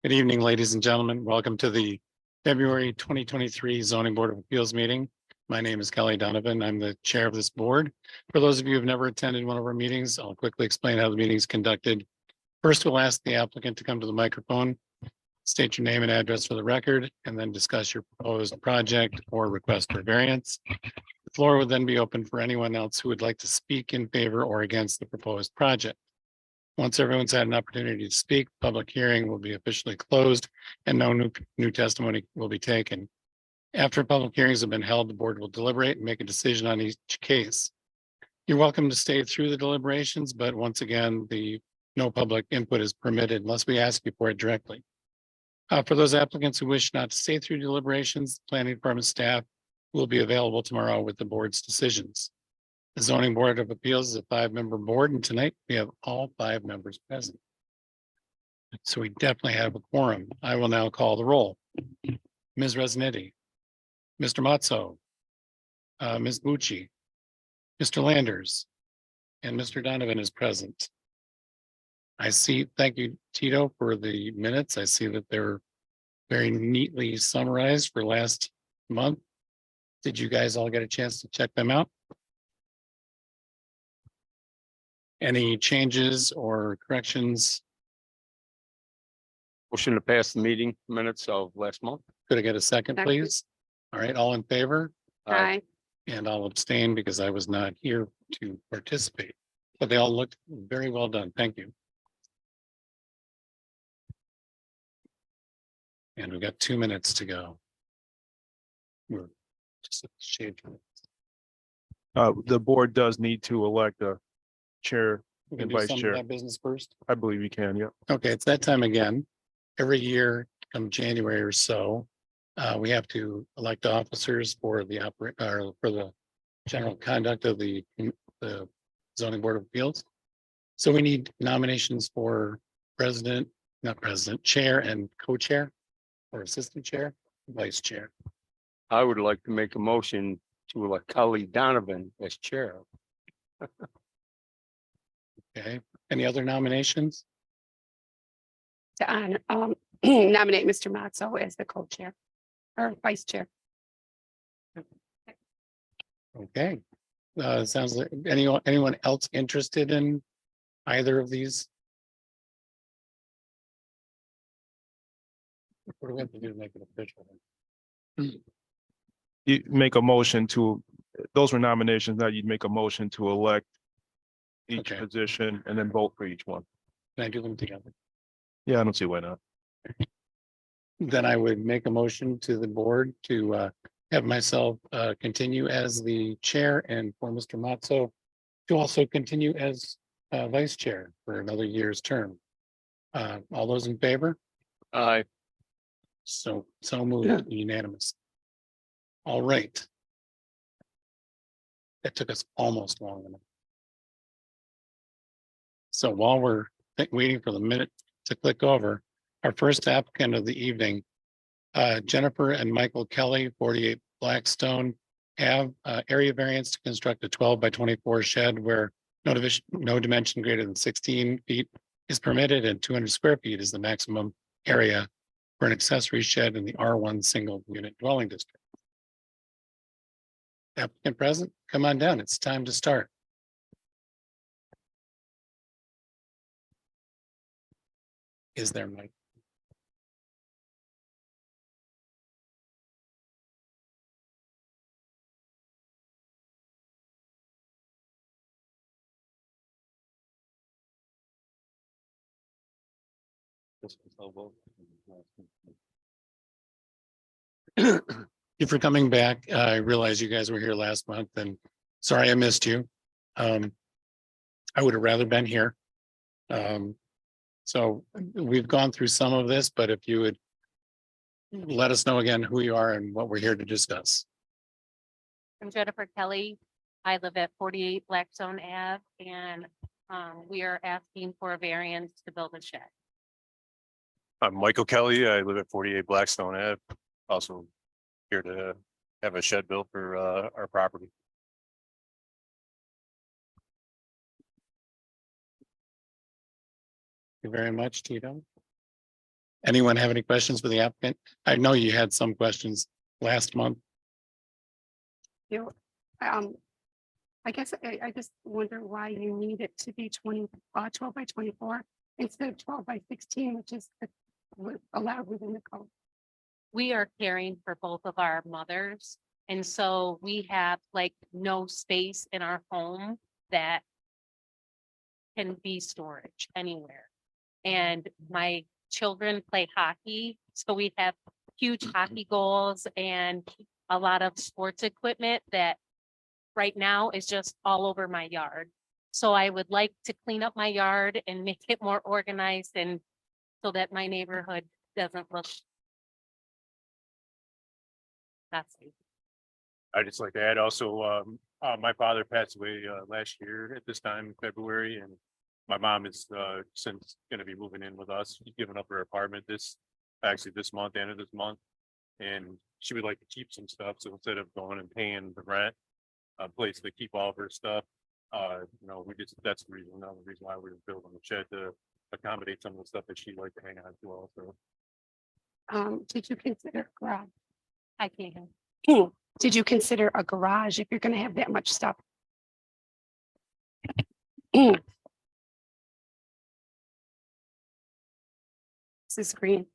Good evening, ladies and gentlemen. Welcome to the February 2023 Zoning Board of Appeals meeting. My name is Kelly Donovan. I'm the chair of this board. For those of you who have never attended one of our meetings, I'll quickly explain how the meeting is conducted. First, we'll ask the applicant to come to the microphone, state your name and address for the record, and then discuss your proposed project or request for variance. The floor will then be open for anyone else who would like to speak in favor or against the proposed project. Once everyone's had an opportunity to speak, public hearing will be officially closed and no new testimony will be taken. After public hearings have been held, the board will deliberate and make a decision on each case. You're welcome to stay through the deliberations, but once again, no public input is permitted unless we ask you for it directly. For those applicants who wish not to stay through deliberations, the planning department staff will be available tomorrow with the board's decisions. The Zoning Board of Appeals is a 5-member board, and tonight we have all 5 members present. So we definitely have a quorum. I will now call the roll. Ms. Resnetti, Mr. Mazzo, Ms. Bucci, Mr. Landers, and Mr. Donovan is present. Thank you, Tito, for the minutes. I see that they're very neatly summarized for last month. Did you guys all get a chance to check them out? Any changes or corrections? Motion to pass the meeting minutes of last month. Could I get a second, please? All right, all in favor? Aye. And I'll abstain because I was not here to participate, but they all looked very well done. Thank you. And we've got 2 minutes to go. We're just a shade. The board does need to elect a chair We can and do vice some of chair. that business first. I believe you can, yeah. Okay, it's that time again. Every year, come January or so, we have to elect officers for the general conduct of the zoning board of appeals. So we need nominations for chair and co-chair, or assistant chair, vice chair. I would like to make a motion to elect Kelly Donovan as chair. Okay, any other nominations? To nominate Mr. Mazzo as the co-chair or vice chair. Okay, sounds like anyone else interested in either of these? What do we have to do to make it official? You make a motion to, those were nominations. Now you'd make a motion to elect each Okay. position and then vote for each one. Can I do them together? Yeah, I don't see why not. Then I would make a motion to the board to have myself continue as the chair and for Mr. Mazzo to also continue as vice chair for another year's term. All those in favor? Aye. So moved, unanimous. All right. That took us almost long enough. So while we're waiting for the minute to click over, our first applicant of the evening, Jennifer and Michael Kelly, 48 Blackstone Ave, area variance to construct a 12 by 24 shed where no dimension greater than 16 feet is permitted and 200 square feet is the maximum area for an accessory shed in the R1 single unit dwelling district. Applicant present, come on down. It's time to start. Is there, Mike? Thank you for coming back. I realize you guys were here last month and sorry I missed you. I would have rather been here. So we've gone through some of this, but if you would let us know again who you are and what we're here to discuss. I'm Jennifer Kelly. I live at 48 Blackstone Ave and we are asking for a variance to build a shed. I'm Michael Kelly. I live at 48 Blackstone Ave. Also here to have a shed built for our property. Thank you very much, Tito. Anyone have any questions for the applicant? I know you had some questions last month. You, I guess I just wonder why you need it to be 12 by 24 instead of 12 by 16, which is allowed within the code. We are caring for both of our mothers. And so we have like no space in our home that can be storage anywhere. And my children play hockey, so we have huge hockey goals and a lot of sports equipment that right now is just all over my yard. So I would like to clean up my yard and make it more organized and so that my neighborhood doesn't look. That's it. I'd just like to add also, my father passed away last year at this time in February, and my mom is since gonna be moving in with us. She's giving up her apartment this month, end of this month. And she would like to keep some stuff, so instead of going and paying the rent, a place to keep all of her stuff, that's the reason, another reason why we were building the shed to accommodate some of the stuff that she'd like to hang on to also. Did you consider garage? I can't. Did you consider a garage if you're gonna have that much stuff? This is green.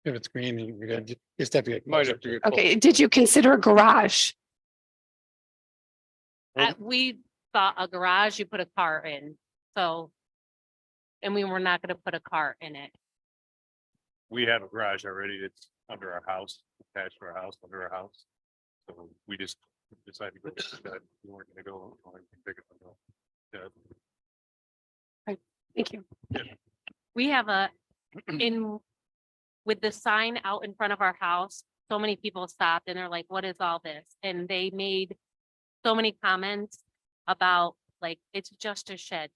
If it's green, you're gonna just have to get. Might have to get. Okay, did you consider a garage? We thought a garage, you put a car in, so. And we were not gonna put a car in it. We have a garage already that's under our house, attached to our house, under our house. So we just decided to go with that. We weren't gonna go on anything bigger than that. Yeah. Thank you. We have with the sign out in front of our house, so many people stopped and they're like, what is all this? And they made so many comments about like, it's just a shed,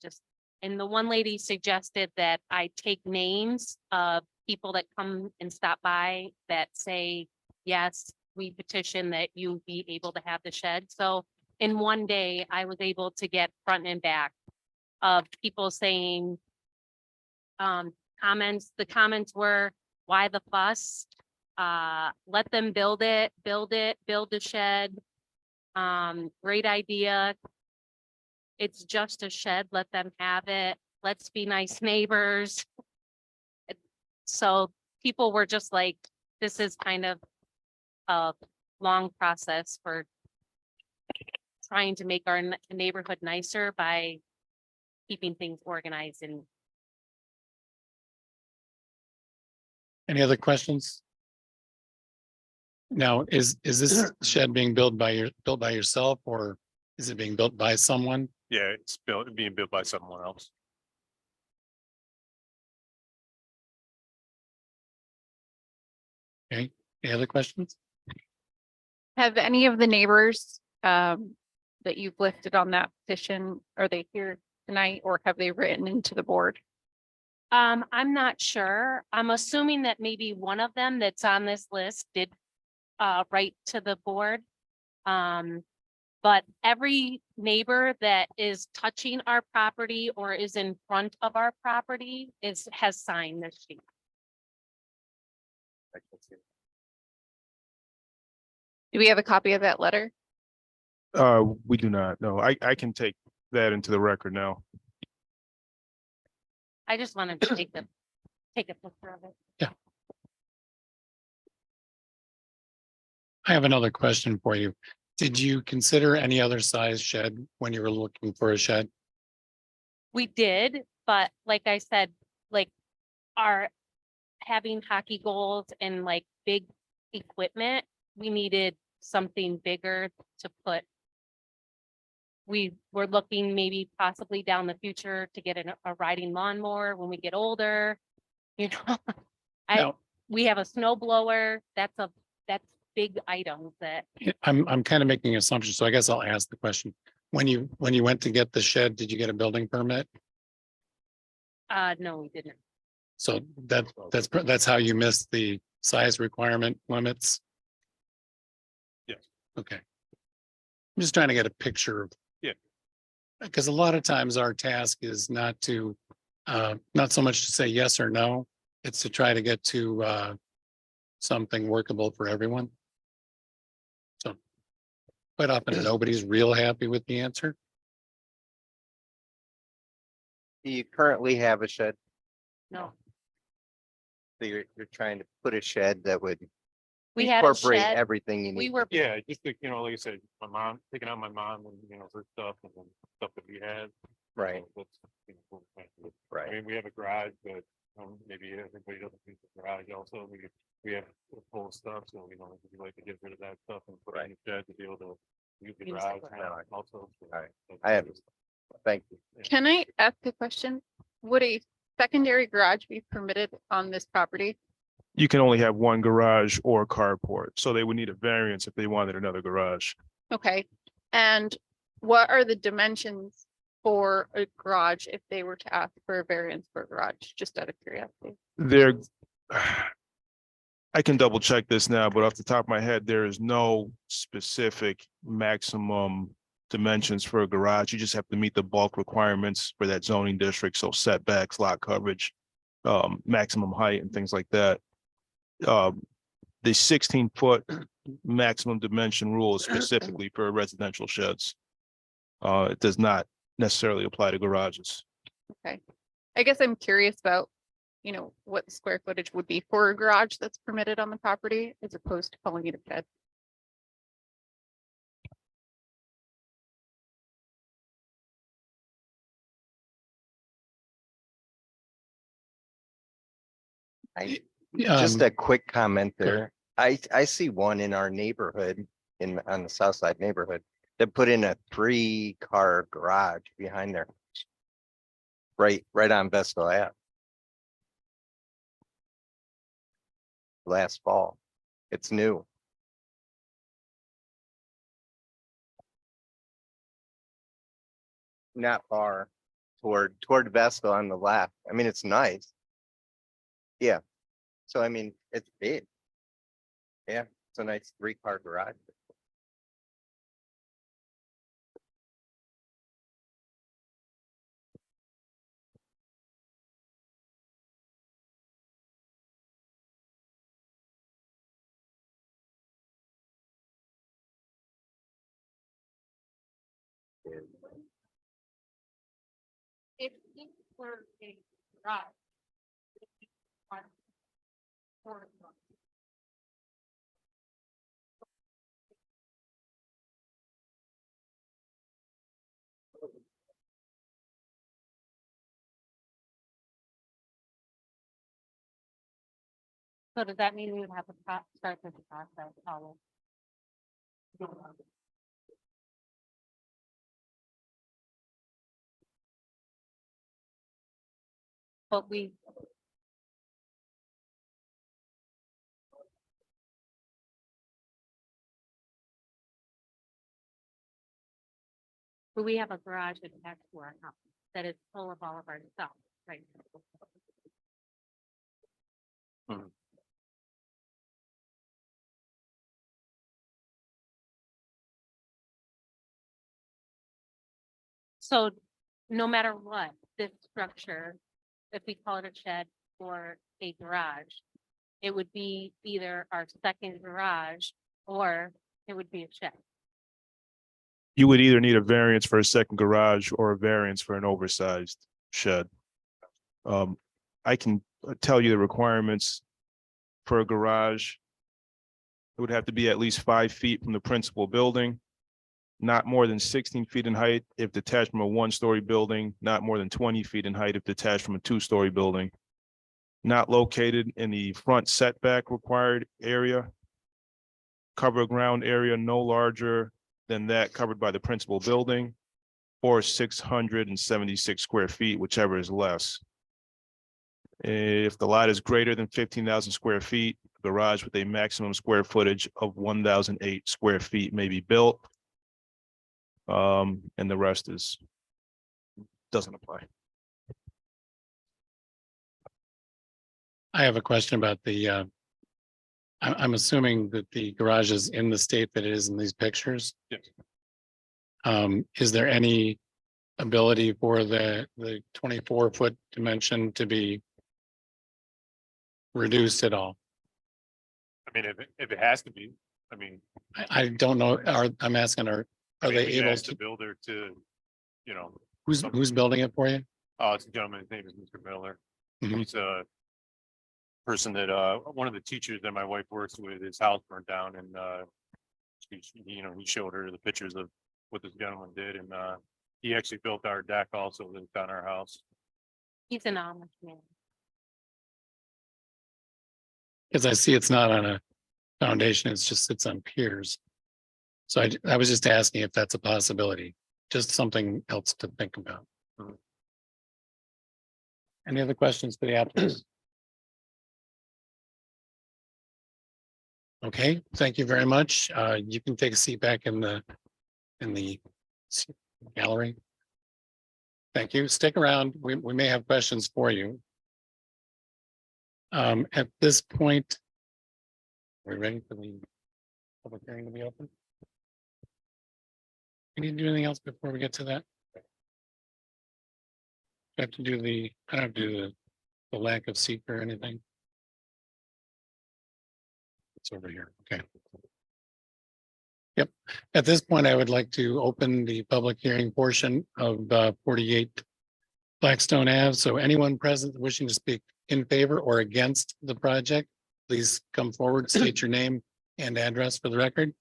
and the one lady suggested that I take names of people that come and stop by that say, yes, we petition that you be able to have the shed. So in one day, I was able to get front and back of people saying, comments. The comments were, why the fuss? Let them build the shed. Great idea. It's just a shed. Let them have it. Let's be nice neighbors. So people were just like, this is kind of a long process for trying to make our neighborhood nicer by keeping things organized. And Any other questions? Now, is this shed being built by yourself, or is it being built by someone? Yeah, it's being built by someone else. Any other questions? Have any of the neighbors that you've listed on that petition, are they here tonight or have they written into the board? I'm not sure. I'm assuming that maybe one of them that's on this list did write to the board. But every neighbor that is touching our property or is in front of our property has signed this sheet. Do we have a copy of that letter? We do not, no. I can take that into the record now. I just wanted to take a picture of it. I have another question for you. Did you consider any other size shed when you were looking for a shed? We did, but like I said, like our having hockey goals and like big equipment, we needed something bigger to put. We were looking maybe possibly down the future to get a riding lawnmower when we get older, you know. No. We have a snow blower. That's big items that I'm kind of making assumptions, so I guess I'll ask the question. When you went to get the shed, did you get a building permit? no, we didn't. So that's how you missed the size requirement limits? Yes. Okay. I'm just trying to get a picture of. Yeah. Because a lot of times our task is not to, not so much to say yes or no. it's to try to get to something workable for everyone. So quite often, nobody's real happy with the answer. Do you currently have a shed? No, So you're trying to put a shed that would we had a incorporate shed. everything you We need. were, Yeah, just like, like I said, my mom, taking out my mom and, her stuff and then stuff that we had. Right, So that's, what we're trying to do. I right. mean, we have a garage, but maybe everybody doesn't use the garage also. We have full stuff, so we like to get rid of that stuff and put it in the shed to be able to use the Use the garage garage. also. So All right. that's- I have, thank you. Can I ask a question? Would a secondary garage be permitted on this property? You can only have one garage or carport, so they would need a variance if they wanted another garage. Okay, and what are the dimensions for a garage if they were to ask for a variance for a garage, just out of curiosity? There, I can double check this now, but off the top of my head, there is no specific maximum dimensions for a garage. You just have to meet the bulk requirements for that zoning district, so setbacks, lot coverage, maximum height and things like that. The 16-foot maximum dimension rule is specifically for residential sheds. It does not necessarily apply to garages. Okay, I guess I'm curious about, what the square footage would be for a garage that's permitted on the property as opposed to calling it a shed. Just Um, a quick comment go ahead. there. I see one in our neighborhood on the south side neighborhood that put in a 3-car garage behind there. Right on Vestal Ave. Last fall. It's new. Not far toward Vestal on the left. I mean, it's nice. Yeah. So I mean, it's big. Yeah, it's a nice 3-car garage. if it were a garage. it'd be one for- So does that mean we would have to start this process all over? But we have a garage attached to our house that is full of all of our stuff, right? So no matter what, this structure, if we call it a shed or a garage, it would be either our second garage or it would be a shed. You would either need a variance for a second garage or a variance for an oversized shed. I can tell you the requirements for a garage. It would have to be at least 5 feet from the principal building, not more than 16 feet in height if detached from a 1-story building, not more than 20 feet in height if detached from a 2-story building, not located in the front setback required area, cover ground area no larger than that covered by the principal building, or 676 square feet, whichever is less. If the lot is greater than 15,000 square feet, a garage with a maximum square footage of 1,008 square feet may be built. And the rest doesn't apply. I have a question about I'm assuming that the garage is in the state that it is in these pictures. Yes. Is there any ability for the 24-foot dimension to be reduced at all? I mean, if it has to be, I mean. I don't know, I'm asking, are I mean, they we can able ask the to, builder to, you know, who's building it for you? it's a gentleman, his name is Mr. Miller. Mhm. He's a person that, one of the teachers that my wife works with, his house burned down and, he showed her the pictures of what this gentleman did and, he actually built our deck also that's on our house. He's an Amish man. Because I see it's not on a foundation, it's just sits on piers. So I was just asking if that's a possibility, just something else to think about. Any other questions for the applicant? Okay, thank you very much. You can take a seat back in the gallery. Thank you. Stick around. We may have questions for you. At this point, are we ready for the public hearing to be open? We need to do anything else before we get to that? I have to do I don't have to do the lack of seat or anything. It's over here. Okay. Yep. At this point, I would like to open the public hearing portion of 48 Blackstone Ave. So anyone present wishing to speak in favor or against the project, please come forward, state your name and address for the record.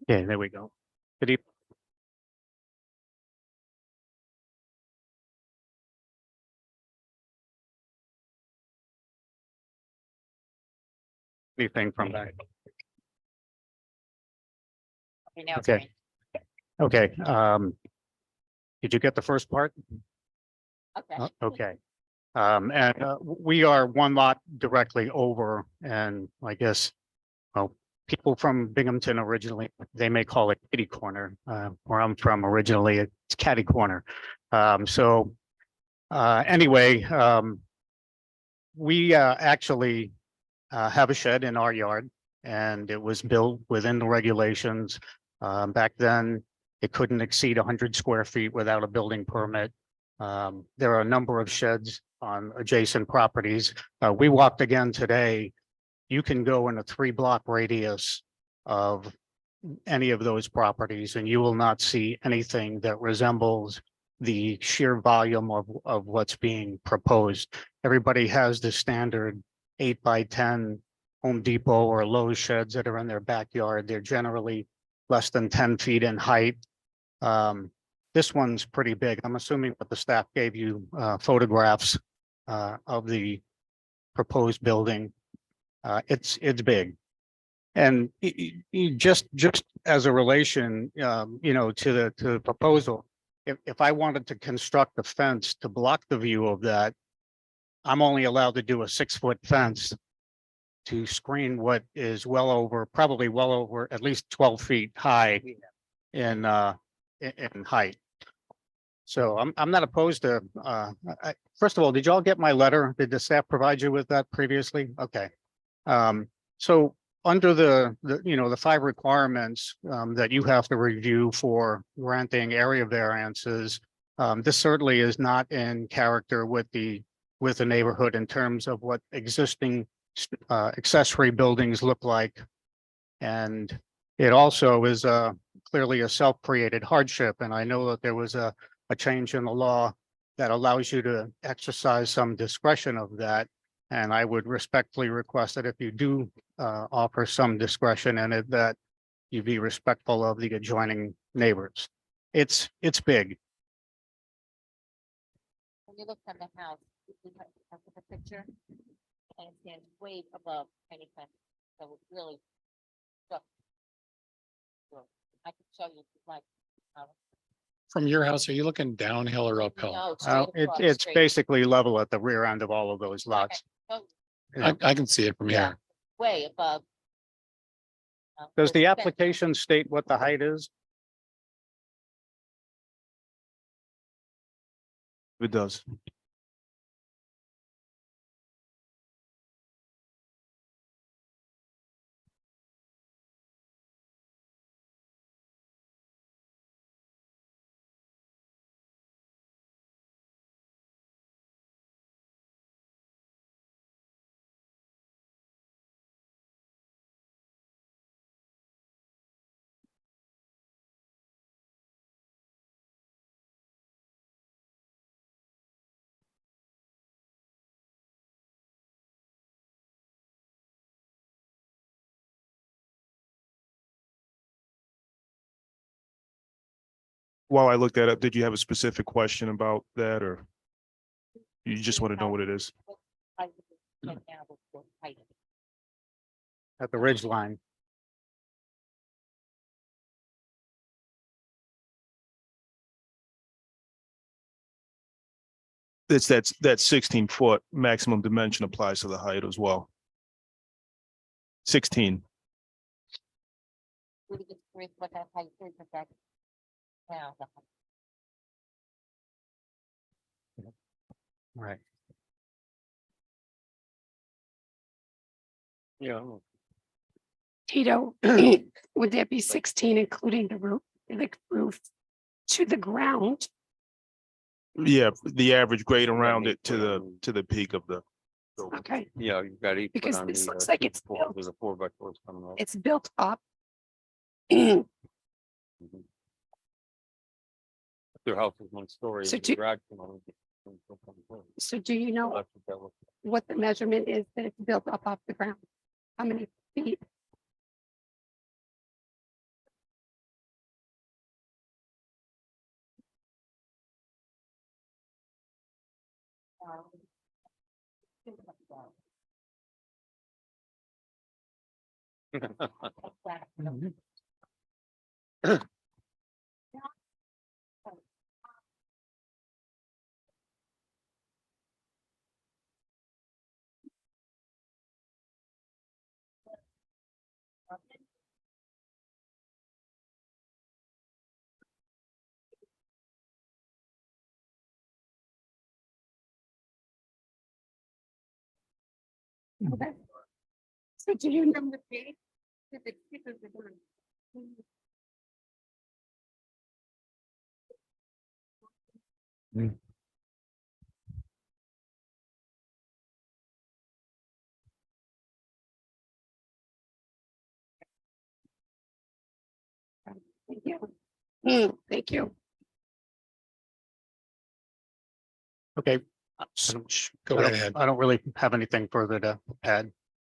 Okay, there we go. Good evening. Anything from that? Okay. Okay, did you get the first part? Okay. Okay. And we are one lot directly over, and I guess, well, people from Binghamton originally, they may call it kitty corner. Where I'm from originally, it's catty corner. Anyway, we actually have a shed in our yard, and it was built within the regulations. Back then, it couldn't exceed 100 square feet without a building permit. There are a number of sheds on adjacent properties. We walked again today. You can go in a 3-block radius of any of those properties, and you will not see anything that resembles the sheer volume of what's being proposed. Everybody has the standard 8x10 Home Depot or Lowe's sheds that are in their backyard. They're generally less than 10 feet in height. This one's pretty big. I'm assuming that the staff gave you photographs of the proposed building. It's big. And just as a relation, to the proposal, if I wanted to construct a fence to block the view of that, I'm only allowed to do a 6-foot fence to screen what is probably well over at least 12 feet high in height. So I'm not opposed to, first of all, did y'all get my letter? Did the staff provide you with that previously? Okay. So under the 5 requirements that you have to review for granting area variances, this certainly is not in character with the neighborhood in terms of what existing accessory buildings look like. And it also is clearly a self-created hardship. And I know that there was a change in the law that allows you to exercise some discretion of that. And I would respectfully request that if you do offer some discretion in it, that you be respectful of the adjoining neighbors. It's big. When you look at the house, you can have a picture and it stands way above anything. So it's really. I can show you like. From your house, are you looking downhill or uphill? No, straight across, It's straight. basically level at the rear end of all of those lots. Oh, I can see it from Yeah. here. way above. Does the what's been- application state what the height is? It does. While I looked that up, did you have a specific question about that, or you just want to know what it is? At the ridge line. It's that 16-foot maximum dimension applies to the height as well. 16. Right. Yeah. Tito, would that be 16 including the roof to the ground? Yeah, the average grade around Yeah, it to the peak of the. Okay, Yeah, you've got 8 foot Because on this the, looks like it's 4 built. There's a 4x4 coming up. it's built up. Mhm. Their house is 1 story. So and the do- garage can only be- So do you know That's what that looks what the measurement is that it's built up off the ground? How many feet? Okay. So do you know the date? Thank you. Thank you. Okay. Go I right don't- ahead. I don't really have anything further to add.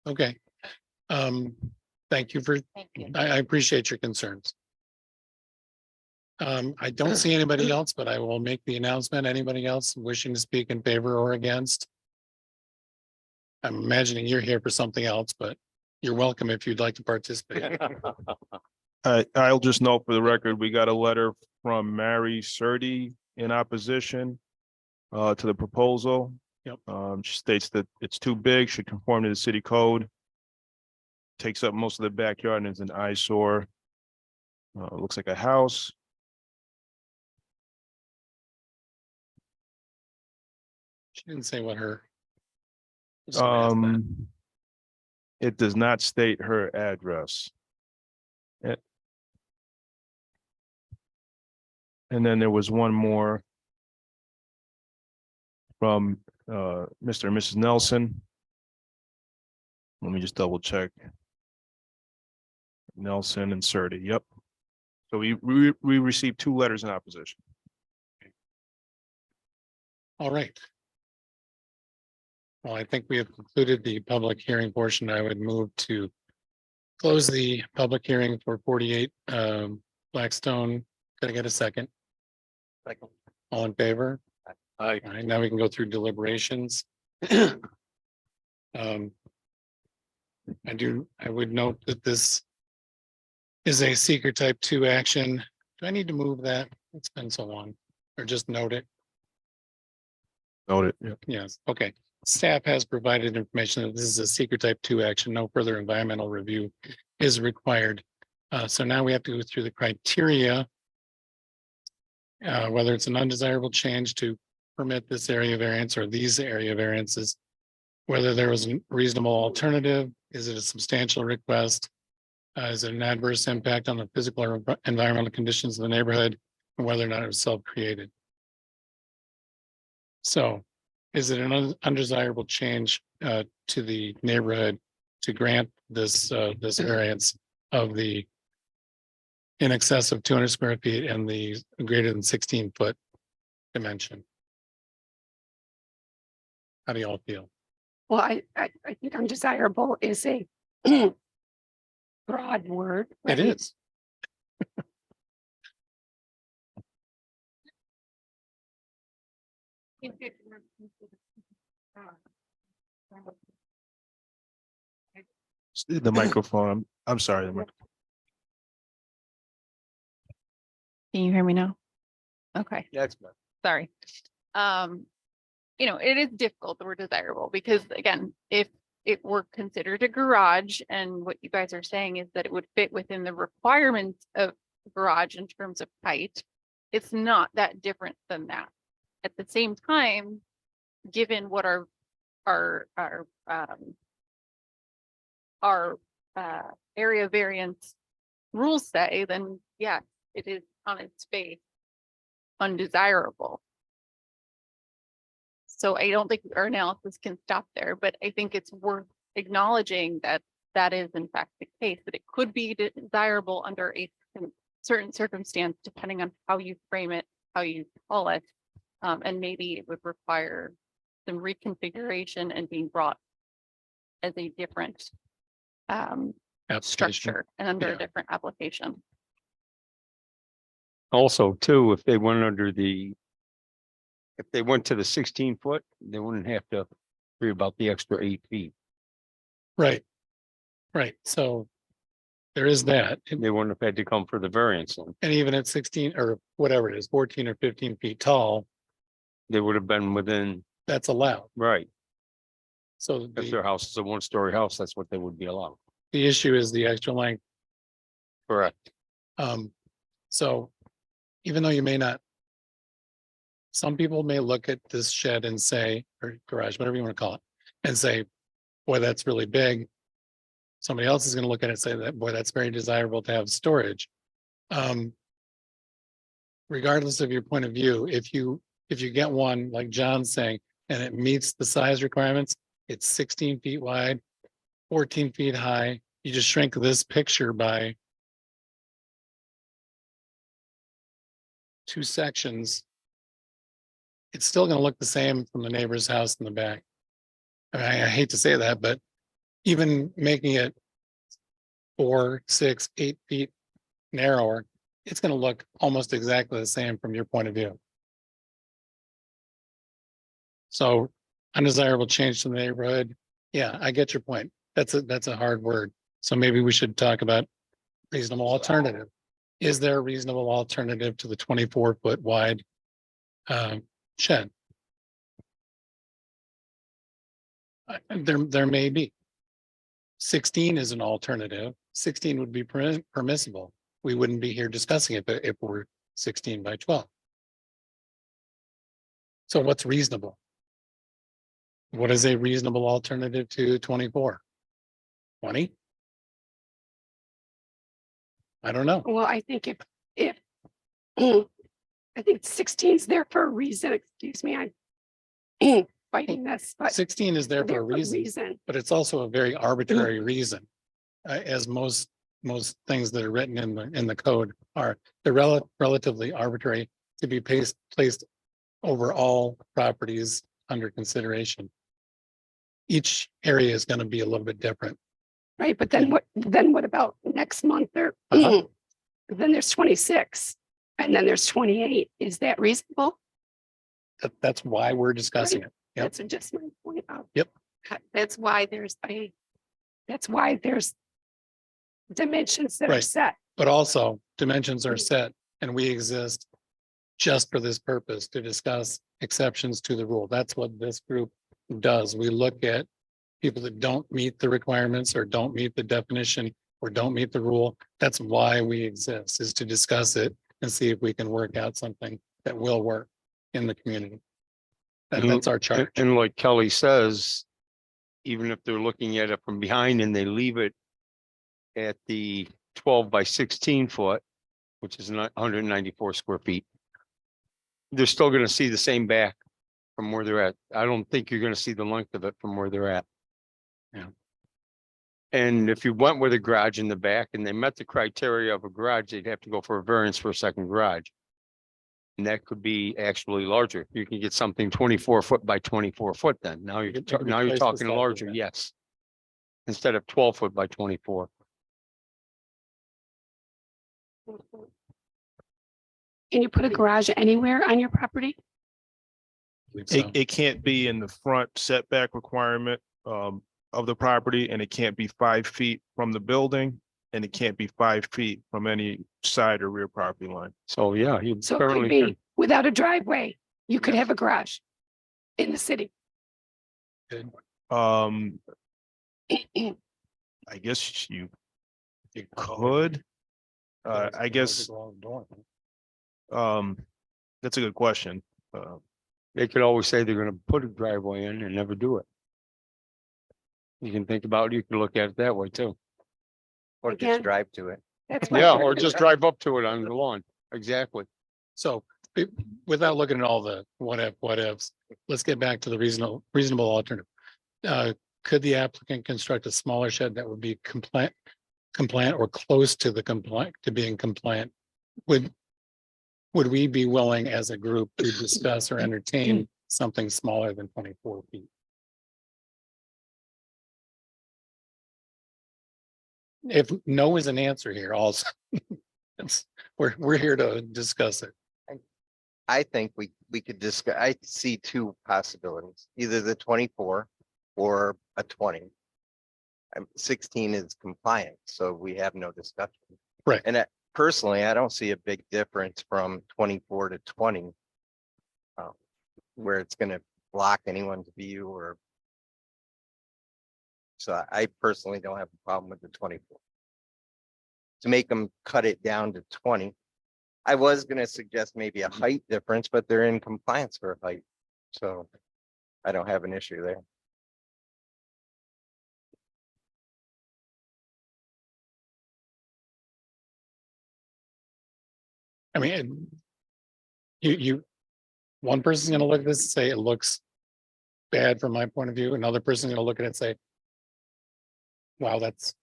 Okay. Thank you for, Thank you. I appreciate your concerns. I don't see anybody else, but I will make the announcement. Anybody else wishing to speak in favor or against? I'm imagining you're here for something else, but you're welcome if you'd like to participate. I'll just note for the record, we got a letter from Mary Surdy in opposition to the proposal. Yep. She states that it's too big, should conform to the city code. Takes up most of the backyard and is an eyesore. Looks like a house. She didn't say what her. Just gonna ask that. It does not state her address. And then there was one more from Mr. and Mrs. Nelson. Let me just double check. Nelson and Surdy, yep. So we received 2 letters in opposition. All right. Well, I think we have concluded the public hearing portion. I would move to close the public hearing for 48 Blackstone. Gotta get a second. Second. All in favor? Aye. All right, now we can go through deliberations. I would note that this is a seeker type 2 action. Do I need to move that? It's been so long, or just note it? Noted, yeah. Yes, okay. Staff has provided information that this is a secret type 2 action. No further environmental review is required. So now we have to go through the criteria. Whether it's an undesirable change to permit this area variance or these area variances, whether there was a reasonable alternative, is it a substantial request? Is it an adverse impact on the physical or environmental conditions of the neighborhood, and whether or not it was self-created? So is it an undesirable change to the neighborhood to grant this this variance of the in excess of 200 square feet and the greater than 16-foot dimension? How do you all feel? Well, I think undesirable is a broad word. It right? is. The microphone, I'm sorry. Can you hear me now? Okay, That's better. sorry. It is difficult, the word desirable, because again, if it were considered a garage and what you guys are saying is that it would fit within the requirements of garage in terms of height, it's not that different than that. At the same time, given what our area variance rules say, then yes, it is on its face undesirable. So I don't think our analysis can stop there, but I think it's worth acknowledging that that is in fact the case, that it could be desirable under a certain circumstance, depending on how you frame it, how you call it. And maybe it would require some reconfiguration and being brought as a different Application. structure and under Yeah. a different application. Also, too, if they went if they went to the 16-foot, they wouldn't have to worry about the extra 8 feet. Right. Right. So there is that. They wouldn't have had to come for the variance, and And even at 16 or whatever it is, 14 or 15 feet tall, they would have been within, that's allowed. right. So If the their house is a one-story house, that's what they would be allowed. issue is the extra length. Correct. So even though you may not, some people may look at this shed and say, or garage, whatever you want to call it, and say, boy, that's really big. Somebody else is going to look at it and say that, boy, that's very desirable to have storage. Regardless of your point of view, if you get one like John's saying, and it meets the size requirements, it's 16 feet wide, 14 feet high, you just shrink this picture by 2 sections. It's still going to look the same from the neighbor's house in the back. I mean, I hate to say that, but even making it 4, 6, 8 feet narrower, it's going to look almost exactly the same from your point of view. So undesirable change to the neighborhood. Yeah, I get your point. That's a hard word. So maybe we should talk about reasonable alternative. Is there a reasonable alternative to the 24-foot wide shed? There may be. 16 is an alternative. 16 would be permissible. We wouldn't be here discussing it if we're 16 by 12. So what's reasonable? What is a reasonable alternative to 24? 20? I don't know. Well, I think if I think 16 is there for a reason, excuse me, I'm fighting this, but 16 is there for a reason, but it's also a very arbitrary reason. As most things that are written in the code are, they're relatively arbitrary to be placed over all properties under consideration. Each area is going to be a little bit different. right, but then what about next month there? Uh-huh. Then there's 26 and then there's 28. Is that reasonable? That's why we're discussing it. Yep. That's just my point out. Yep. That's why there's dimensions that are Right. set. But also dimensions are set and we exist just for this purpose, to discuss exceptions to the rule. That's what this group does. We look at people that don't meet the requirements or don't meet the definition or don't meet the rule. That's why we exist, is to discuss it and see if we can work out something that will work in the community. That's our charge. And like Kelly says, even if they're looking at it from behind and they leave it at the 12 by 16 foot, which is not 194 square feet, they're still gonna see the same back from where they're at. I don't think you're gonna see the length of it from where they're at. Yeah. And if you went with a garage in the back and they met the criteria of a garage, they'd have to go for a variance for a second garage. And that could be actually larger. You can get something 24 foot by 24 foot then. Now You you're, could now you're replace the talking size of larger, that. yes. Instead of 12 foot by 24. Can you put a garage anywhere on your property? It can't be in the front setback requirement of the property, and it can't be 5 feet from the building, and it can't be 5 feet from any side or rear property line. So yeah, you So it could currently be can. without a driveway, you could have a garage in the city. I guess you could. I guess that's a good question. They could always say they're gonna put a driveway in and never do it. You can think about it, you can look at it that way too. Or Again. just drive to it. That's my Yeah, fear. or just drive up to it on the lawn. Exactly. So without looking at all the what ifs, let's get back to the reasonable alternative. Could the applicant construct a smaller shed that would be compliant or close to the to being compliant? Would we be willing as a group to discuss or entertain something smaller than 24 feet? If no is an answer here also, we're here to discuss it. I think we could discuss, I see two possibilities, either the 24 or a 20. 16 is compliant, so we have no discussion. Right. And personally, I don't see a big difference from 24 to 20. Where it's gonna block anyone's view or. So I personally don't have a problem with the 24. To make them cut it down to 20. I was gonna suggest maybe a height difference, but they're in compliance for height. So I don't have an issue there. I mean, one person's gonna look at this and say it looks bad from my point of view. Another person's gonna look at it and say, wow, that's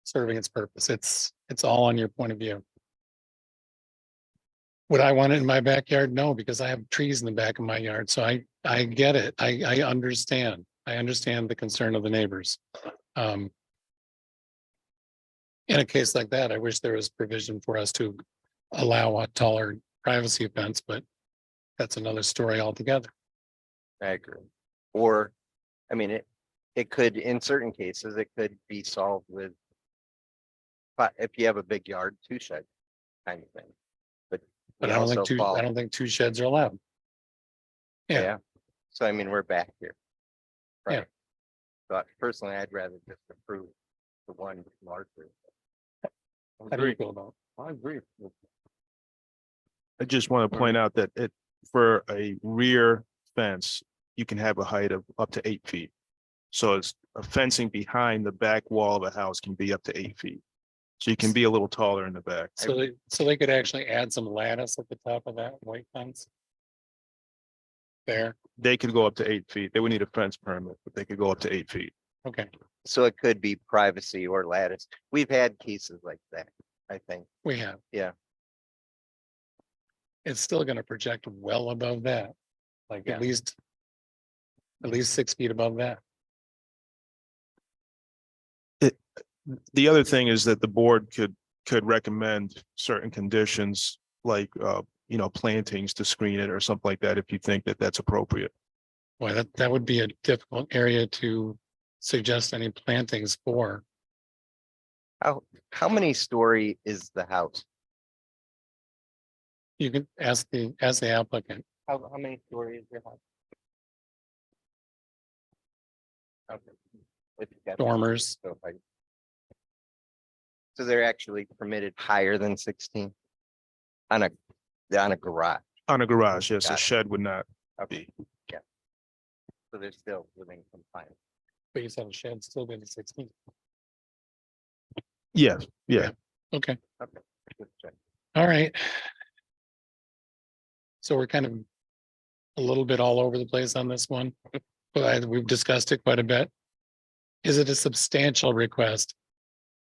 serving its purpose. It's all on your point of view. Would I want it in my backyard? No, because I have trees in the back of my yard. So I get it. I understand. I understand the concern of the neighbors. In a case like that, I wish there was provision for us to allow a taller privacy fence, but that's another story altogether. I agree. Or, I mean, it could, in certain cases, it could be solved with. But if you have a big yard, 2 shed kind of thing. But But we I don't also think fall, I don't think 2 sheds are allowed. yeah. yeah. So I mean, we're back here. Yeah. Right. But personally, I'd rather just approve the one larger. How do you feel about I agree. I just want to point out that for a rear fence, you can have a height of up to 8 feet. So it's a fencing behind the back wall of a house can be up to 8 feet. So you can be a little taller in the back. it? So they could actually add some lattice at the top of that white fence. There, They could go up to 8 feet. They would need a fence permit, but they could go up to 8 feet. okay, So it could be privacy or lattice. We've had cases like that, I think. we have. Yeah. It's still gonna project well above that, like Yeah. at least 6 feet above that. The other thing is that the board could recommend certain conditions like, plantings to screen it or something like that, if you think that that's appropriate. Boy, that would be a difficult area to suggest any plantings for. How many story is the house? You can ask the applicant. How many stories is your house? Okay. If you got- Dormers. So they're actually permitted higher than 16? On a garage. On a garage, yes, a Got it. shed would not Okay. be. Yeah. So they're still within compliance. But you said a shed still be the 16. Yes, yeah. Okay, Okay. Good check. all right. So we're kind of a little bit all over the place on this one, but we've discussed it quite a bit. Is it a substantial request?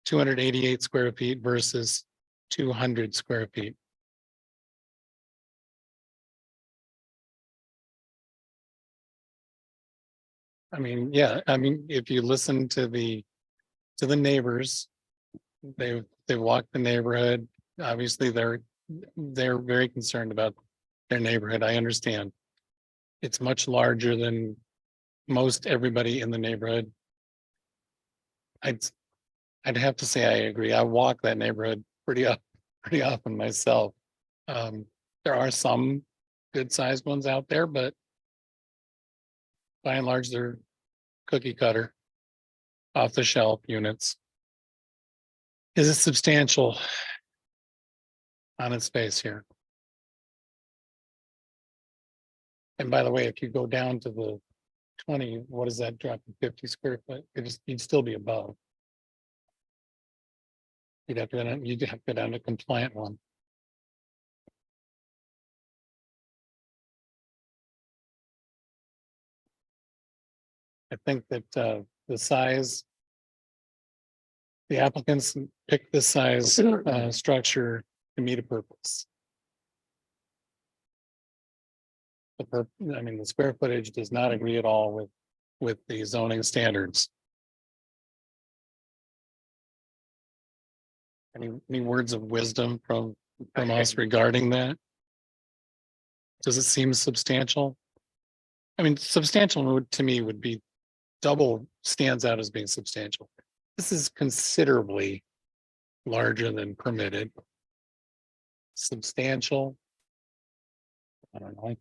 288 square feet versus 200 square feet? I mean, yeah, I mean, if you listen to the neighbors, they've walked the neighborhood. Obviously, they're very concerned about their neighborhood. I understand. It's much larger than most everybody in the neighborhood. I'd have to say I agree. I walk that neighborhood pretty often myself. There are some good sized ones out there, but by and large, they're cookie cutter, off the shelf units. Is it substantial on its face here? And by the way, if you go down to the 20, what does that drop to 50 square foot? You'd still be above. You'd have to go down to compliant one. I think that the size, the applicants picked this size structure to meet a purpose. I mean, the square footage does not agree at all with the zoning standards. Any words of wisdom from us regarding that? Does it seem substantial? I mean, substantial to me would be double stands out as being substantial. This is considerably larger than permitted. Substantial. I don't know.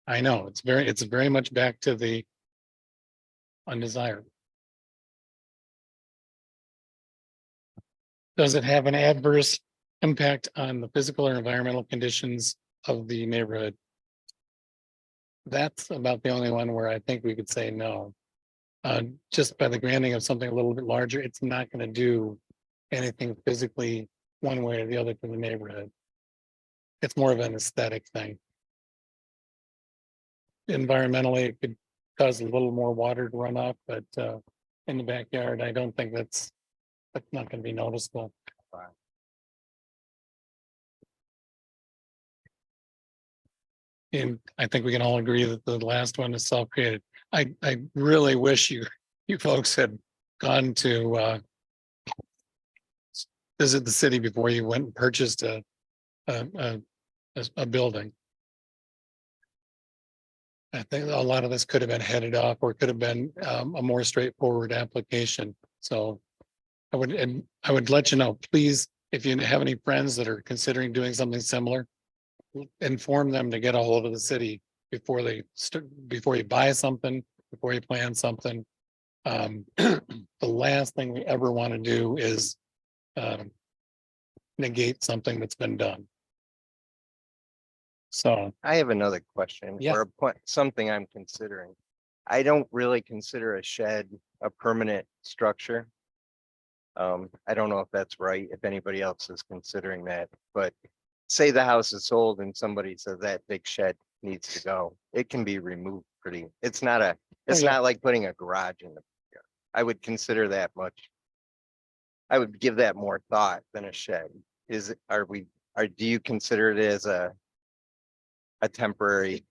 I know it's very much back to the undesired. Does it have an adverse impact on the physical or environmental conditions of the neighborhood? That's about the only one where I think we could say no. Just by the granting of something a little bit larger, it's not going to do anything physically one way or the other to the neighborhood. It's more of an aesthetic thing. Environmentally, it could cause a little more water to run off, but in the backyard, I don't think that's not going to be noticeable. And I think we can all agree that the last one is self-created. I really wish you folks had gone to visit the city before you went and purchased a building. I think a lot of this could have been headed off or could have been a more straightforward application. So I would let you know, please, if you have any friends that are considering doing something similar, inform them to get a hold of the city before before you buy something, before you plan something. The last thing we ever want to do is negate something that's been done. So, I have another question Yeah. or a point, something I'm considering. I don't really consider a shed a permanent structure. I don't know if that's right, if anybody else is considering that, but say the house is sold and somebody says that big shed needs to go, it can be removed pretty, it's not yeah. not like putting a garage in the. I would consider that much. I would give that more thought than a shed. Do you consider it as a temporary?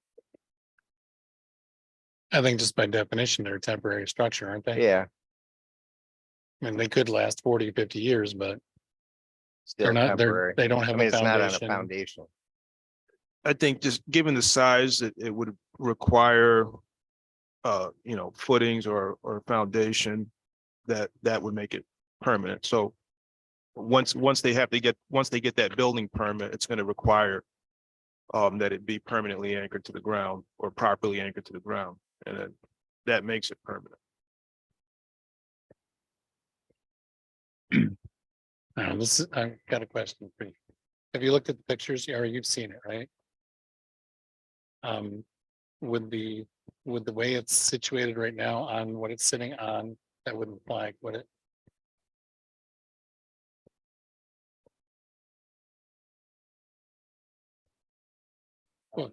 I think just by definition, they're a temporary structure, aren't they? Yeah, I mean, they could last 40, 50 years, but still they're not, temporary. they don't I have mean, a it's not on a foundation. foundation. I think just given the size, it would require footings or foundation that would make it permanent. So once they get that building permit, it's going to require that it be permanently anchored to the ground or properly anchored to the ground, and then that makes it permanent. I've got a question for you. Have you looked at the pictures? Or you've seen it, right? would the way it's situated right now on what it's sitting on, that wouldn't flag, would it? Well,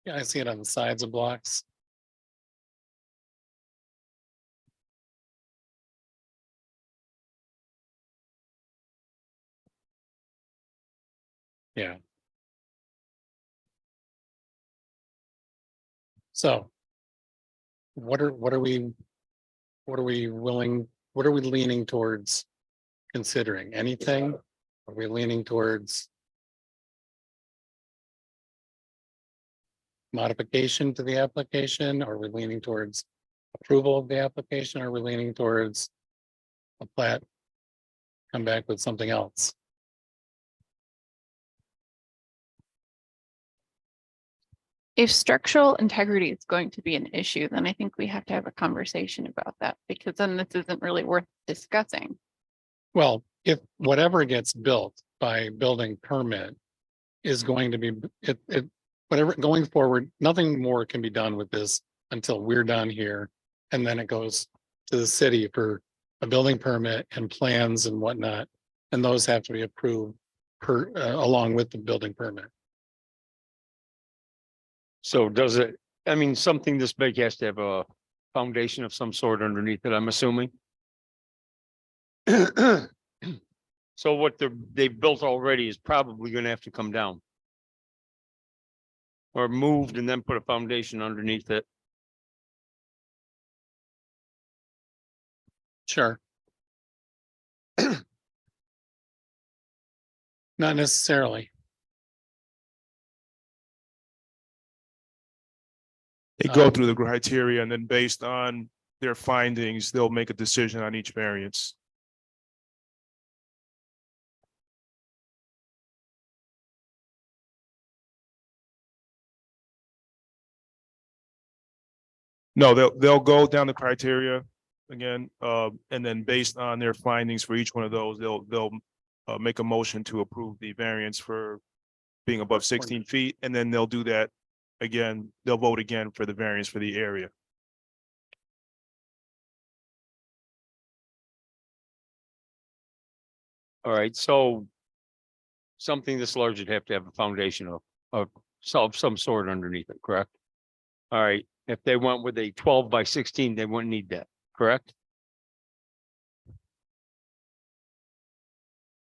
yeah, I see it on the sides of blocks. Yeah. So. What are we what are we leaning towards considering? Anything? Are we leaning towards modification to the application? Are we leaning towards approval of the application? Are we leaning towards a plat? Come back with something else? If structural integrity is going to be an issue, then I think we have to have a conversation about that, because then this isn't really worth discussing. Well, if whatever gets built by building permit is going to be, whatever, going forward, nothing more can be done with this until we're done here. And then it goes to the city for a building permit and plans and whatnot. And those have to be approved along with the building permit. So does it, I mean, something this big has to have a foundation of some sort underneath it, I'm assuming. So what they've built already is probably gonna have to come down. Or moved and then put a foundation underneath it. Sure. Not necessarily. They go Um, through the criteria and then based on their findings, they'll make a decision on each variance. No, they'll go down the criteria again, and then based on their findings for each one of those, they'll make a motion to approve the variance for being above 16 feet, and then they'll do that again. They'll vote again for the variance for the area. All right, so. Something this large would have to have a foundation of some sort underneath it, correct? All right, if they went with a 12 by 16, they wouldn't need that, correct?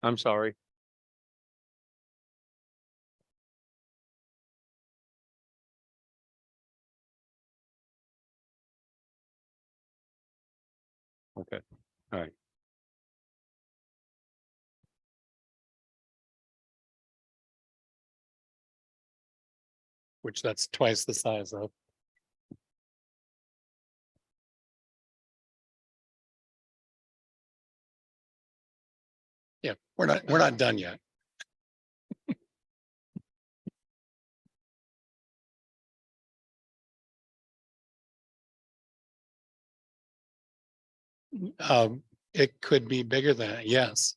I'm sorry. Okay, all right. which that's twice the size of. Yeah, we're not done yet. It could be bigger than that, yes.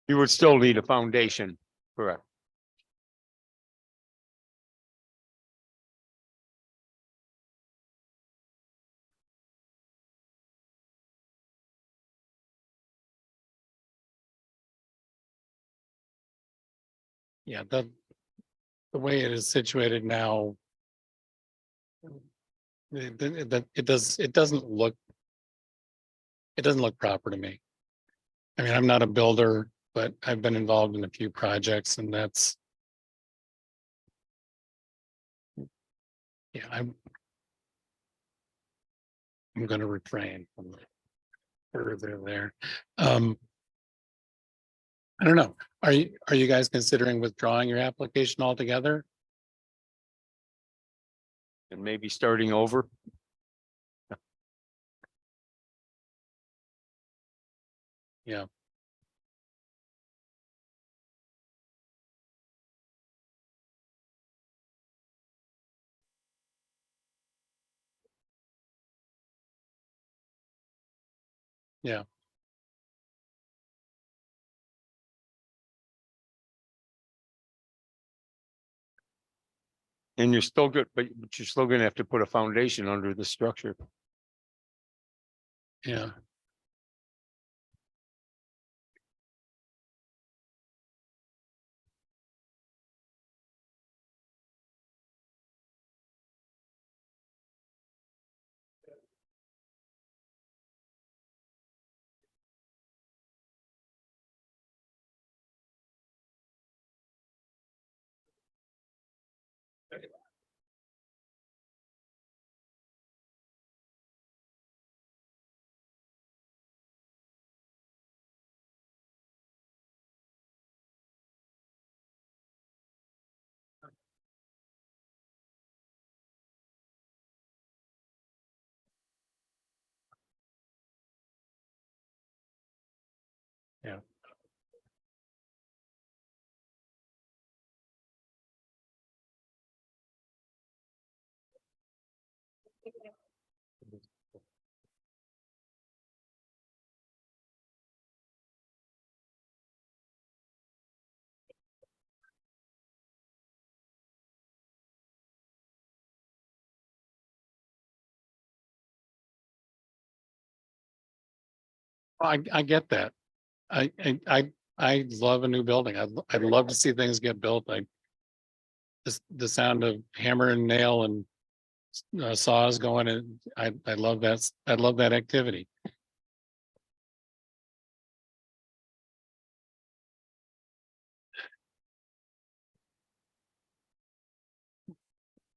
You would still need a foundation, correct? Yeah, the way it is situated now. It doesn't look proper to me. I mean, I'm not a builder, but I've been involved in a few projects and that's. Yeah, I'm gonna refrain from further there. I don't know. Are you guys considering withdrawing your application altogether? And maybe starting over. Yeah. Yeah. And you're still good, but you're still gonna have to put a foundation under the structure. Yeah. Yeah. I get that. I love a new building. I'd love to see things get built. The sound of hammer and nail and saws going and I love that. I love that activity.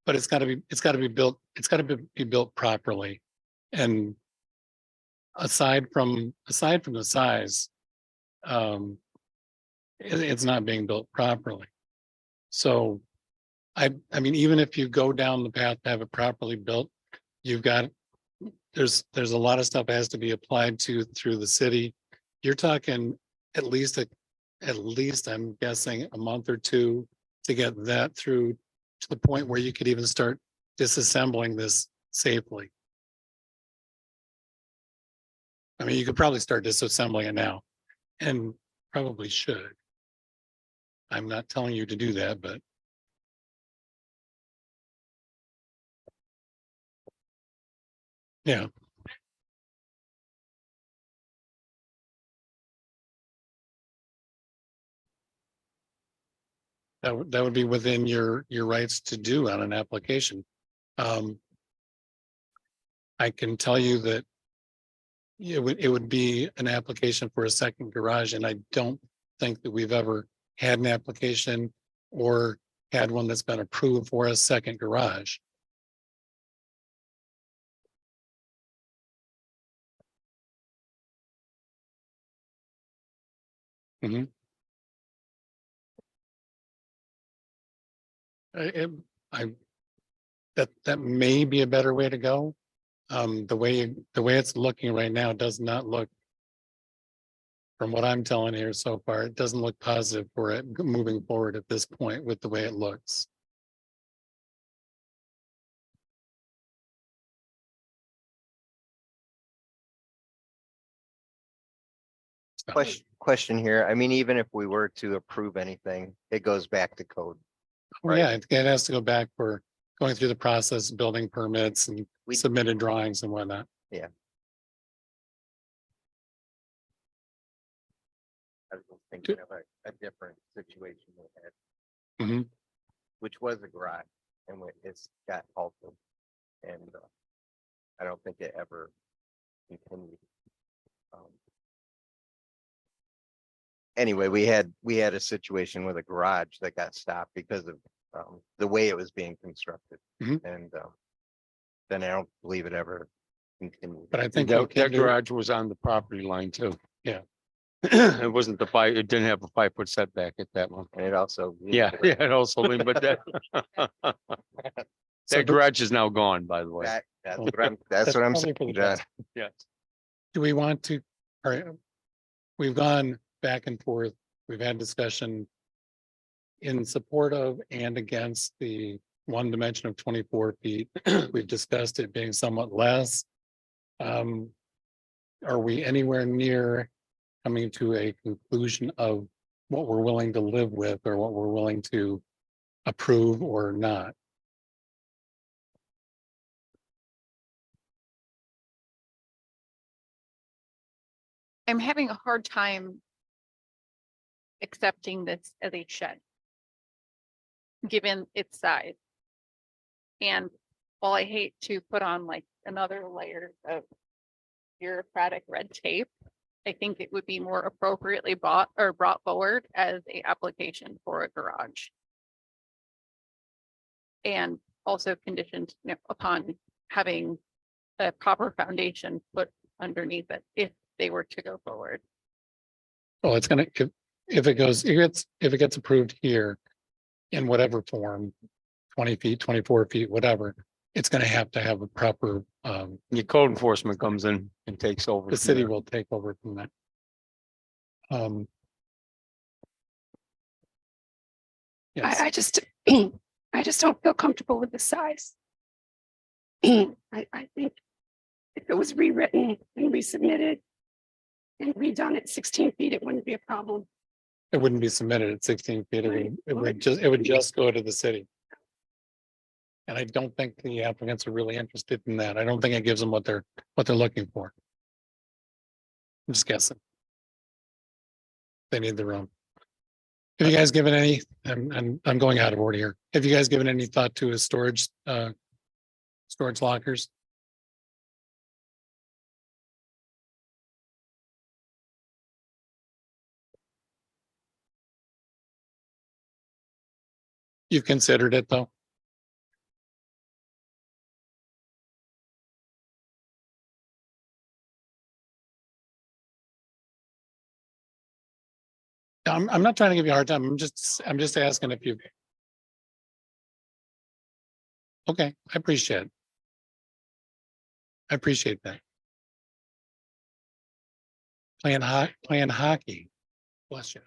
But it's gotta be built, it's gotta be built properly. And aside from the size, it's not being built properly. So I mean, even if you go down the path to have it properly built, you've got, there's a lot of stuff that has to be applied to through the city. You're talking at least I'm guessing a month or two to get that through to the point where you could even start disassembling this safely. I mean, you could probably start disassembling it now and probably should. I'm not telling you to do that, but yeah. That would be within your rights to do on an application. I can tell you that it would be an application for a second garage, and I don't think that we've ever had an application or had one that's been approved for a second garage. Mhm. I, I, that may be a better way to go. The way it's looking right now does not look, from what I'm telling here so far, it doesn't look positive for it moving forward at this point with the way it looks. Question here. I mean, even if we were to approve anything, it goes back to code. Well, yeah, it has to go back for going through the process, building permits and We- submitted drawings and whatnot. I was just thinking of a different situation we had. Mhm. Which was a garage and it's got altered. And I don't think it ever continued. Anyway, we had a situation with a garage that got stopped because of the way it was being constructed. Mhm. And then I don't believe it ever continued. But I think we That can do, garage was on the property line too. Yeah. It wasn't it didn't have a 5-foot setback at that one. And it also. Yeah, yeah, it also, but that. So That garage is now gone, by the way. That's Oh, what I'm, that's what I'm probably saying, for the John. best. Yeah. Do we want to, all right, we've gone back and forth. We've had discussion in support of and against the one dimension of 24 feet. We've discussed it being somewhat less. are we anywhere near coming to a conclusion of what we're willing to live with or what we're willing to approve or not? I'm having a hard time accepting this as a shed, given its size. And while I hate to put on like another layer of bureaucratic red tape, I think it would be more appropriately brought forward as a application for a garage. And also conditioned, upon having a proper foundation put underneath it if they were to go forward. Well, it's gonna, if it goes, if it gets approved here in whatever form, 20 feet, 24 feet, whatever, it's gonna have to have a proper, Your code enforcement comes in and takes over. the from city there. will take over from that. Yes, I just, I just don't feel comfortable with the size. I think if it was rewritten and resubmitted and redone at 16 feet, it wouldn't be a problem. it wouldn't be submitted at 16 feet. Right. It would just go to the city. And I don't think the applicants are really interested in that. I don't think it gives them what they're looking for. I'm just guessing. They need their own. Have you guys given any, I'm going out of order here. Have you guys given any thought to a storage lockers? You've considered it, though? I'm not trying to give you a hard time. I'm just asking if you. Okay, I appreciate it. I appreciate that. Playing hockey. Bless you.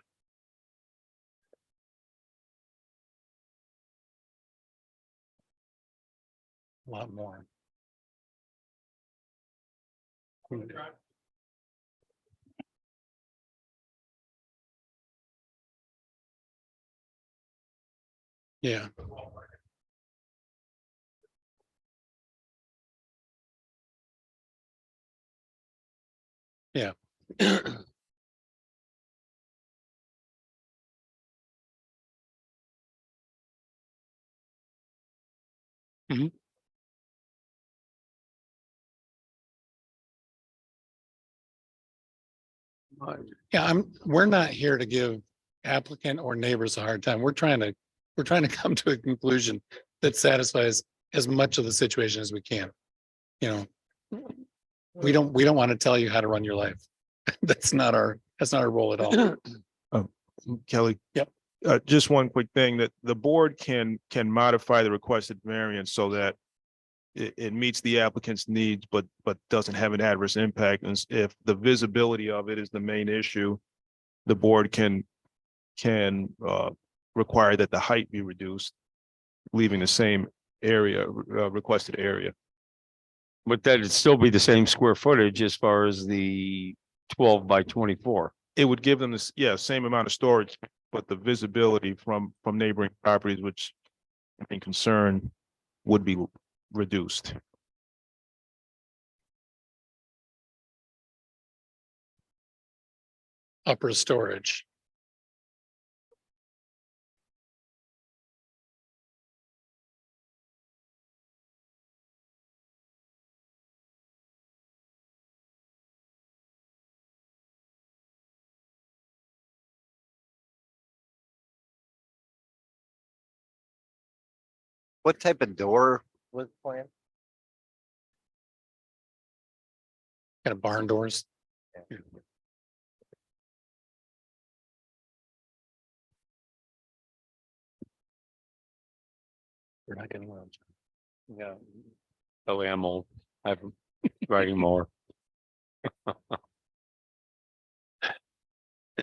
A lot more. Yeah. Yeah. Mhm. Yeah, we're not here to give applicant or neighbors a hard time. We're trying to come to a conclusion that satisfies as much of the situation as we can. You know, we don't want to tell you how to run your life. That's not our role at all. Kelly. Yep. Just one quick thing, that the board can modify the requested variance so that it meets the applicant's needs, but doesn't have an adverse impact. And if the visibility of it is the main issue, the board can require that the height be reduced, leaving the same area, requested area. But that'd still be the same square footage as far as the 12 by 24. It would give them this, yeah, same amount of storage, but the visibility from neighboring properties, which in concern, would be reduced. Upper storage. What type of door was planned? Kind of barn doors. We're not getting around. Yeah. Oh, I'm old. I'm writing more.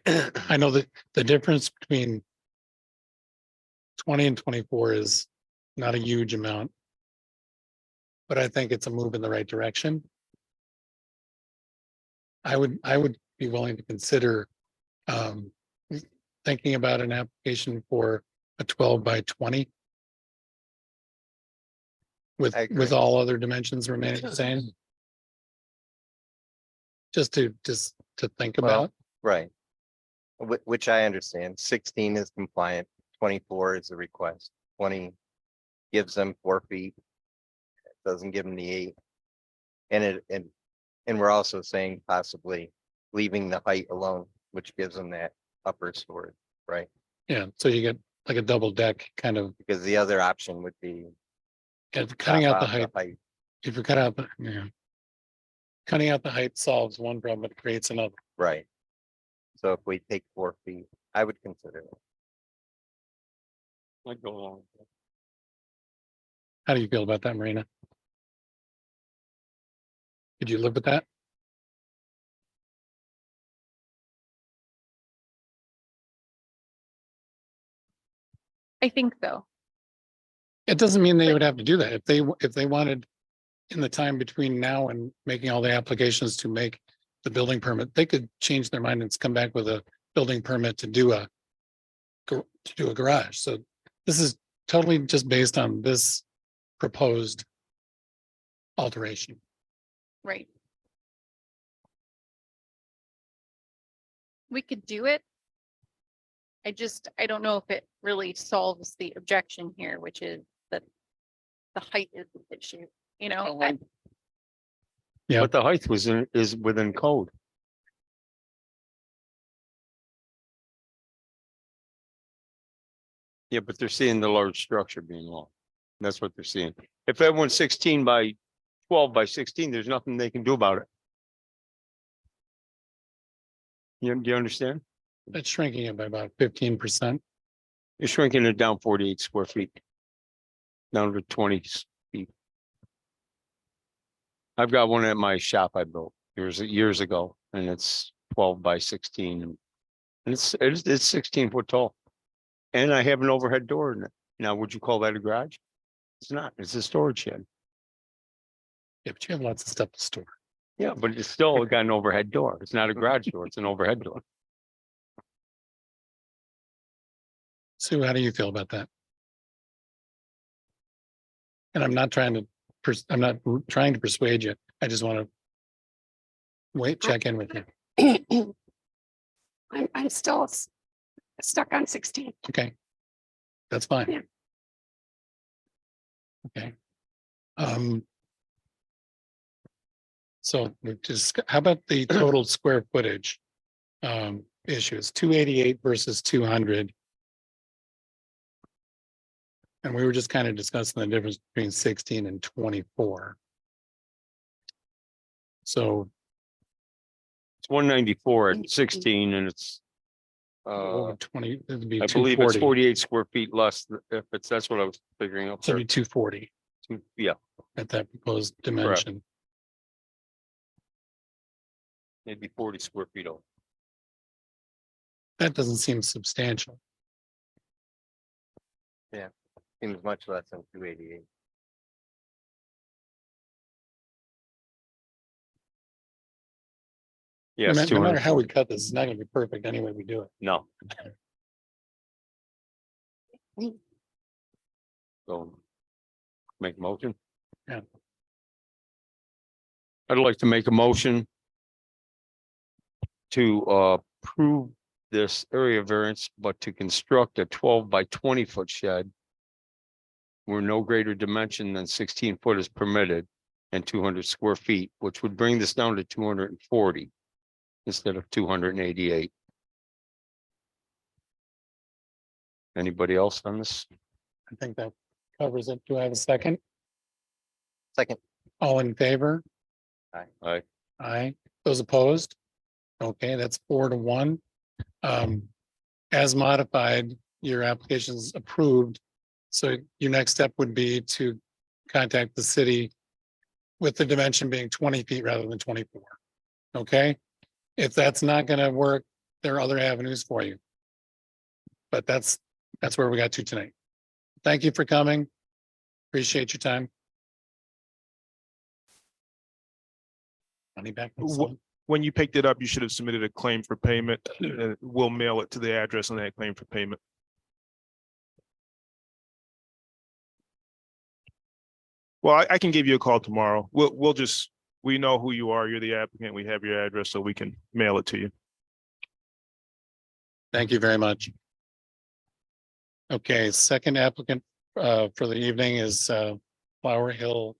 I know that the difference between 20 and 24 is not a huge amount. But I think it's a move in the right direction. I would be willing to consider thinking about an application for a 12 by 20. With I agree. with all other dimensions remaining the same. Just to think Well, about. Right. Which I understand. 16 is compliant, 24 is a request, 20 gives them 4 feet. Doesn't give them the 8. And we're also saying possibly leaving the height alone, which gives them that upper story, right? Yeah, so you get like a double deck kind of, Because the other option would be cutting chop out the off height. If you cut out the, yeah. Cutting out the height solves one problem, but it creates another. Right. So if we take 4 feet, I would consider it. I'd go along with that. How do you feel about that, Marina? Could you live with that? I think so. It doesn't mean they would have to do that. If they wanted in the time between now and making all the applications to make the building permit, they could change their mind and come back with a building permit to do a garage. So this is totally just based on this proposed alteration. Right. We could do it. I don't know if it really solves the objection here, which is that the height is the issue, you know? Yeah. But the height is within code. Yeah, but they're seeing the large structure being long. That's what they're seeing. If everyone's 16 by 12 by 16, there's nothing they can do about it. Do you understand? That's shrinking it by about 15%. You're shrinking it down 48 square feet. Down to 20 feet. I've got one at my shop I built years ago, and it's 12 by 16. And it's 16 foot tall. And I have an overhead door in it. Now, would you call that a garage? It's not. It's a storage shed. Yeah, but you have lots of stuff to store. Yeah, but it's still got an overhead door. It's not a garage door. It's an overhead door. Sue, how do you feel about that? And I'm not trying to persuade you. I just want to check in with you. I'm still stuck on 16. Okay. That's fine. Yeah. Okay. So we just, how about the total square footage? Issues 288 versus 200. And we were just kind of discussing the difference between 16 and 24. So It's 194 at 16 and it's over 20, it would be I believe it's 240. 48 square feet less if that's what I was figuring out. So it'd be 240 Yeah, at that proposed dimension. maybe 40 square feet over. That doesn't seem substantial. Seems much less than 288. Yes, No matter how we 240. cut this, it's not gonna be perfect any way we do it. No. So make a motion. Yeah. I'd like to make a motion to approve this area variance, but to construct a 12 by 20 foot shed where no greater dimension than 16 foot is permitted and 200 square feet, which would bring this down to 240 instead of 288. Anybody else on this? I think that covers it. Do I have a second? Second, All in favor? Aye. Aye. Those opposed? Okay, that's 4-1. As modified, your application is approved. So your next step would be to contact the city with the dimension being 20 feet rather than 24. Okay? If that's not gonna work, there are other avenues for you. But that's where we got to tonight. Thank you for coming. Appreciate your time. Money back. next Wha- month. when you picked it up, you should have submitted a claim for payment, and we'll mail it to the address on that claim for payment. Well, I can give you a call tomorrow. We know who you are. You're the applicant. We have your address, so we can mail it to you. Thank you very much. Okay, second applicant for the evening is Flower Hill.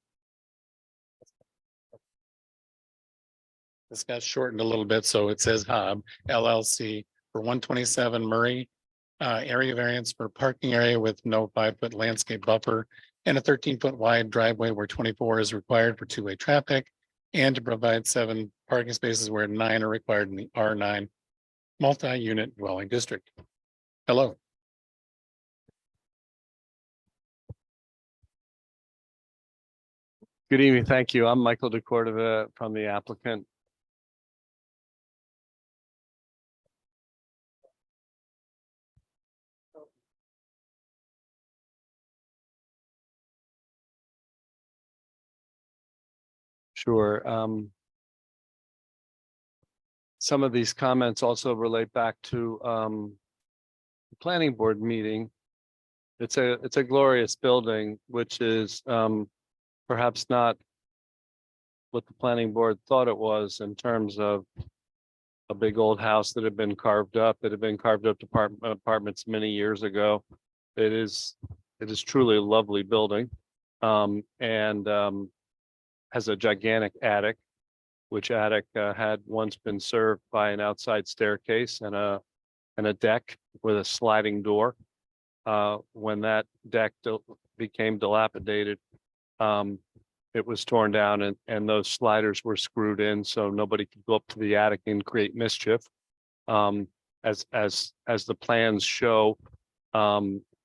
This got shortened a little bit, so it says Hob LLC for 127 Murray. Area variance for parking area with no 5-foot landscape buffer and a 13-foot wide driveway where 24 is required for two-way traffic. And to provide 7 parking spaces where 9 are required in the R9 multi-unit dwelling district. Hello. Good evening. Thank you. I'm Michael DeCordova from the applicant. Sure. Some of these comments also relate back to the planning board meeting. It's a glorious building, which is perhaps not what the planning board thought it was in terms of a big old house that had been carved up. It had been carved up to apartments many years ago. It is truly a lovely building, and has a gigantic attic, which attic had once been served by an outside staircase and a deck with a sliding door. When that deck became dilapidated, it was torn down and those sliders were screwed in so nobody could go up to the attic and create mischief. As the plans show,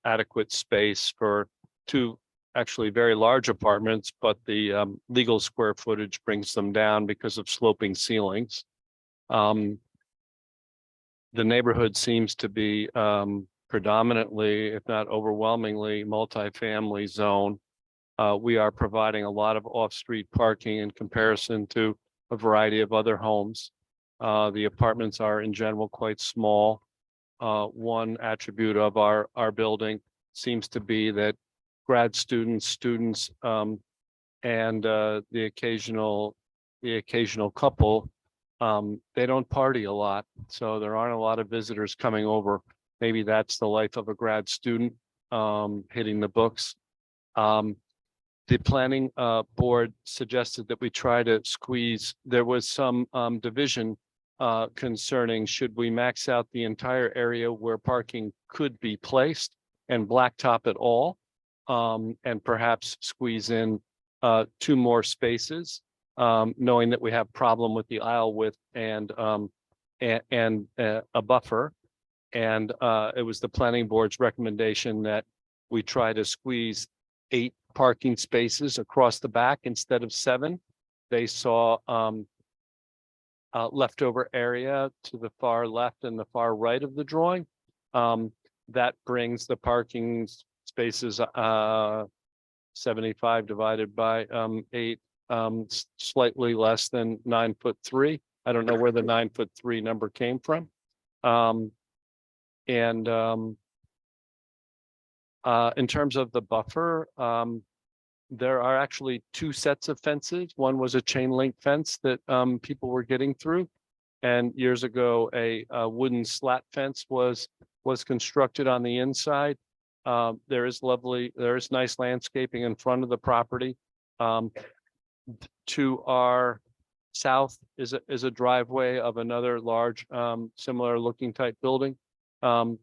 adequate space for 2 actually very large apartments, but the legal square footage brings them down because of sloping ceilings. The neighborhood seems to be predominantly, if not overwhelmingly, multifamily zone. We are providing a lot of off-street parking in comparison to a variety of other homes. The apartments are in general quite small. One attribute of our building seems to be that grad students, and the occasional couple, they don't party a lot, so there aren't a lot of visitors coming over. Maybe that's the life of a grad student, hitting the books. The planning board suggested that we try to squeeze. There was some division concerning should we max out the entire area where parking could be placed and blacktop it all, and perhaps squeeze in 2 more spaces, knowing that we have problem with the aisle width and a buffer. And it was the planning board's recommendation that we try to squeeze 8 parking spaces across the back instead of 7. They saw leftover area to the far left and the far right of the drawing. That brings the parking spaces 75 divided by 8, slightly less than 9'3". I don't know where the 9'3" number came from. In terms of the buffer, there are actually 2 sets of fences. One was a chain link fence that people were getting through. And years ago, a wooden slat fence was constructed on the inside. There is nice landscaping in front of the property. To our south is a driveway of another large, similar looking type building. There's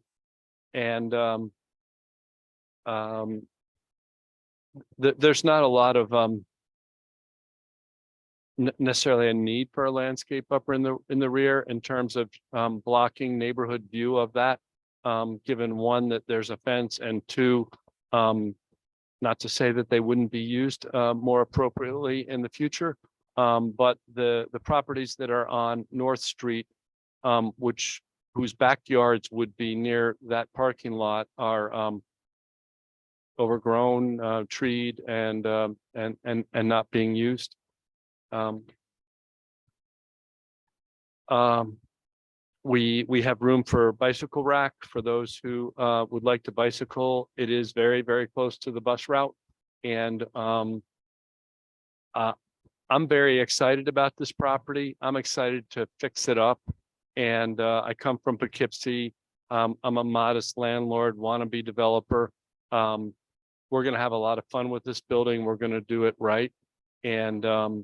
not a lot of necessarily a need for a landscape buffer in the rear in terms of blocking neighborhood view of that. Given 1, that there's a fence, and 2, not to say that they wouldn't be used more appropriately in the future, but the properties that are on North Street, whose backyards would be near that parking lot, are overgrown, treed, and not being used. We have room for bicycle rack for those who would like to bicycle. It is very, very close to the bus route. And I'm very excited about this property. I'm excited to fix it up. And I come from Poughkeepsie. I'm a modest landlord, wannabe developer. We're gonna have a lot of fun with this building. We're gonna do it right. And I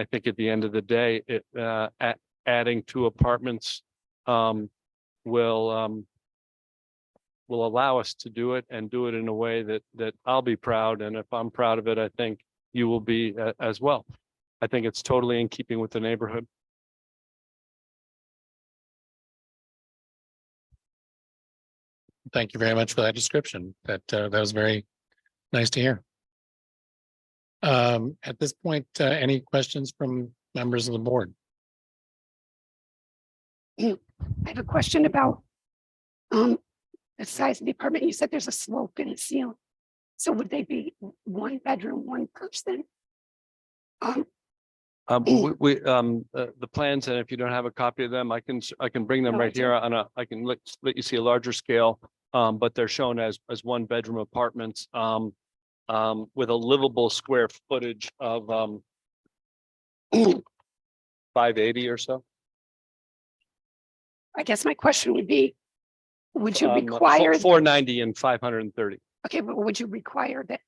think at the end of the day, adding 2 apartments will allow us to do it and do it in a way that I'll be proud. And if I'm proud of it, I think you will be as well. I think it's totally in keeping with the neighborhood. Thank you very much for that description. That was very nice to hear. At this point, any questions from members of the board? I have a question about the size of the apartment. You said there's a slope in the ceiling. So would they be 1 bedroom, 1 person? The plans, and if you don't have a copy of them, I can bring them No, I right here I can let you see a larger scale. But they're shown as 1 bedroom apartments with a livable square footage of 580 or so. I guess my question would be, would you require, 490 and 530. okay, but would you require that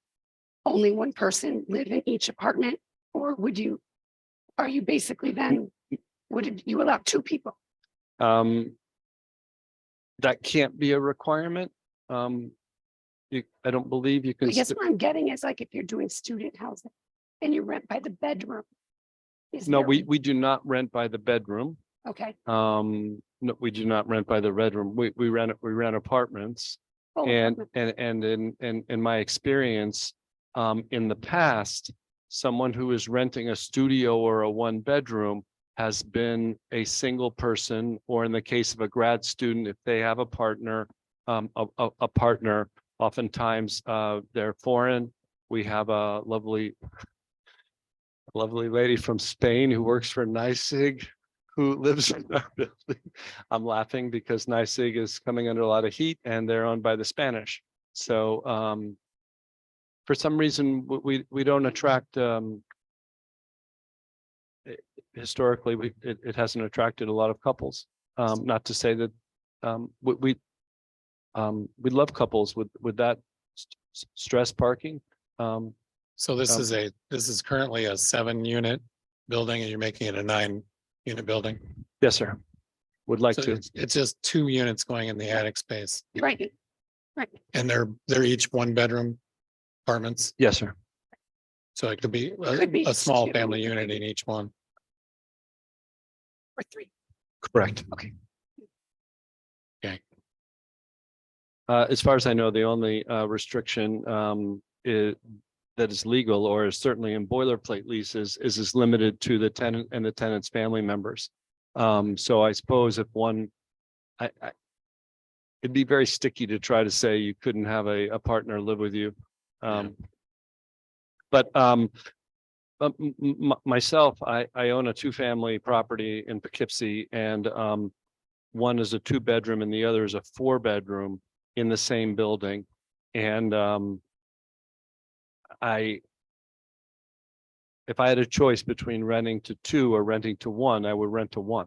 only 1 person live in each apartment? Or are you basically then, would you allow 2 people? That can't be a requirement. I don't believe you can. I guess what I'm getting is like if you're doing student housing and you rent by the bedroom. No, we do not rent by the bedroom. Okay. No, we do not rent by the bedroom. We rent apartments. Full And apartment. in my experience, in the past, someone who is renting a studio or a 1 bedroom has been a single person, or in the case of a grad student, if they have a partner, oftentimes they're foreign. We have a lovely lady from Spain who works for NYSEG, who lives in our building. I'm laughing because NYSEG is coming under a lot of heat and they're owned by the Spanish. So for some reason, we don't attract, historically, it hasn't attracted a lot of couples. Not to say that we love couples with that stress parking. So this is currently a 7-unit building and you're making it a 9-unit building. Yes, sir. Would like So to. it's just 2 units going in the attic space. Right. Right. And they're each 1 bedroom apartments. Yes, sir. So it could be Could be a small 2. family unit in each one. Or 3. Correct. Okay. Okay. As far as I know, the only restriction that is legal or is certainly in boilerplate leases is limited to the tenant and the tenant's family members. So I suppose if one, it'd be very sticky to try to say you couldn't have a partner live with you. But myself, I own a 2-family property in Poughkeepsie, and one is a 2-bedroom and the other is a 4-bedroom in the same building. And if I had a choice between renting to 2 or renting to 1, I would rent to 1.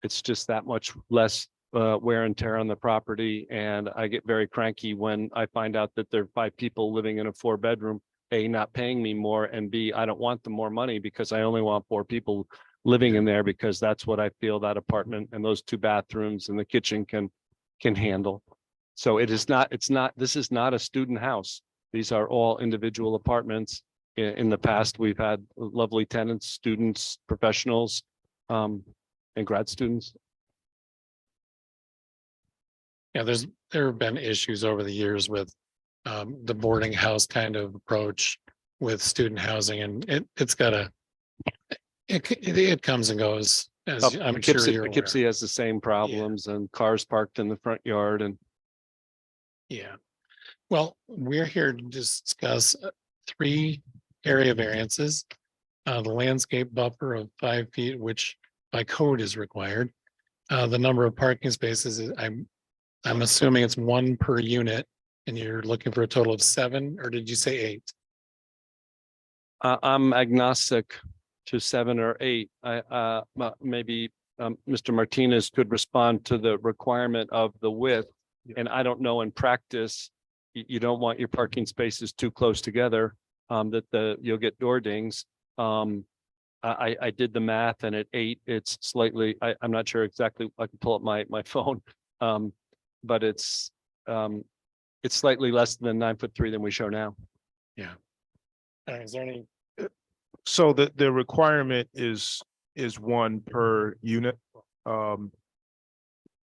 It's just that much less wear and tear on the property. And I get very cranky when I find out that there are 5 people living in a 4-bedroom, A, not paying me more, and B, I don't want the more money because I only want 4 people living in there because that's what I feel that apartment and those 2 bathrooms and the kitchen can handle. So this is not a student house. These are all individual apartments. In the past, we've had lovely tenants, students, professionals, and grad students. Yeah, there have been issues over the years with the boarding house kind of approach with student housing, and it comes and goes, as I'm sure you're aware. Poughkeepsie has the same problems and cars parked in the front yard and. Yeah. Well, we're here to discuss 3 area variances. The landscape buffer of 5 feet, which by code is required. The number of parking spaces, I'm assuming it's one per unit and you're looking for a total of 7, or did you say 8? I'm agnostic to 7 or 8. Maybe Mr. Martinez could respond to the requirement of the width. And I don't know in practice, you don't want your parking spaces too close together, you'll get door dings. I did the math and at 8, it's slightly, I'm not sure exactly, I can pull up my phone. But it's slightly less than 9'3" than we show now. Is there any, So the requirement is 1 per unit.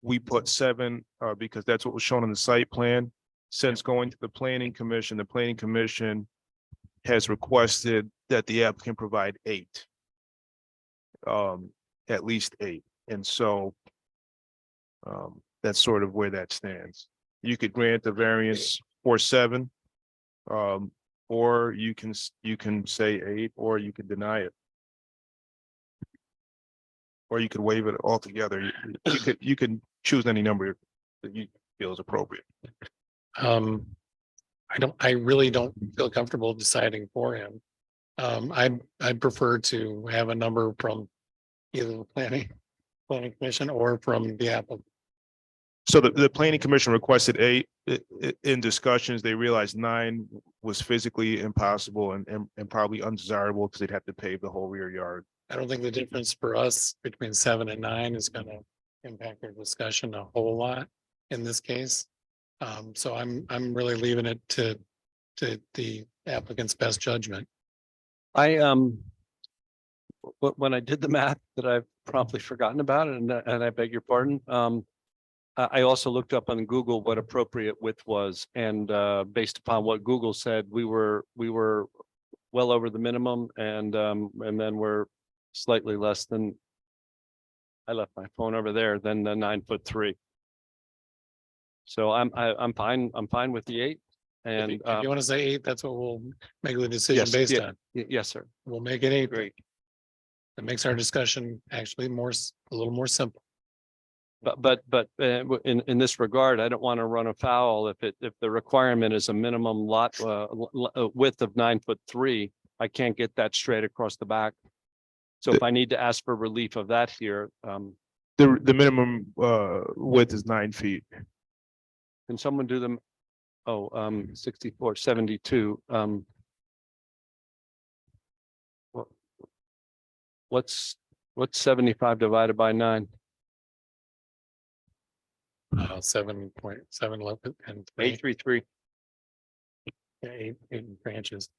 We put 7 because that's what was shown on the site plan. Since going to the planning commission has requested that the applicant provide 8. At least 8. And so that's sort of where that stands. You could grant the variance for 7. Or you can say 8, or you could deny it. Or you could waive it altogether. You can choose any number that you feel is appropriate. I really don't feel comfortable deciding for him. I'd prefer to have a number from either the planning commission or from the applicant. So the planning commission requested 8. In discussions, they realized 9 was physically impossible and probably undesirable because they'd have to pave the whole rear yard. I don't think the difference for us between 7 and 9 is gonna impact our discussion a whole lot in this case. So I'm really leaving it to the applicant's best judgment. When I did the math that I've promptly forgotten about it, and I beg your pardon, I also looked up on Google what appropriate width was, and based upon what Google said, we were well over the minimum, and then we're slightly less than. I left my phone over there than the 9'3". So I'm fine with the 8. And If you want to say 8, that's what we'll make the decision yes, based yeah, on. yes, sir. We'll make it 8. Great. That makes our discussion actually a little more simple. But in this regard, I don't want to run afoul if the requirement is a minimum lot width of 9'3", I can't get that straight across the back. So if I need to ask for relief of that here, The minimum width is 9 feet. can someone do them? 64, 72. What's 75 divided by 9? 7.7 and 3, 833. 8 branches.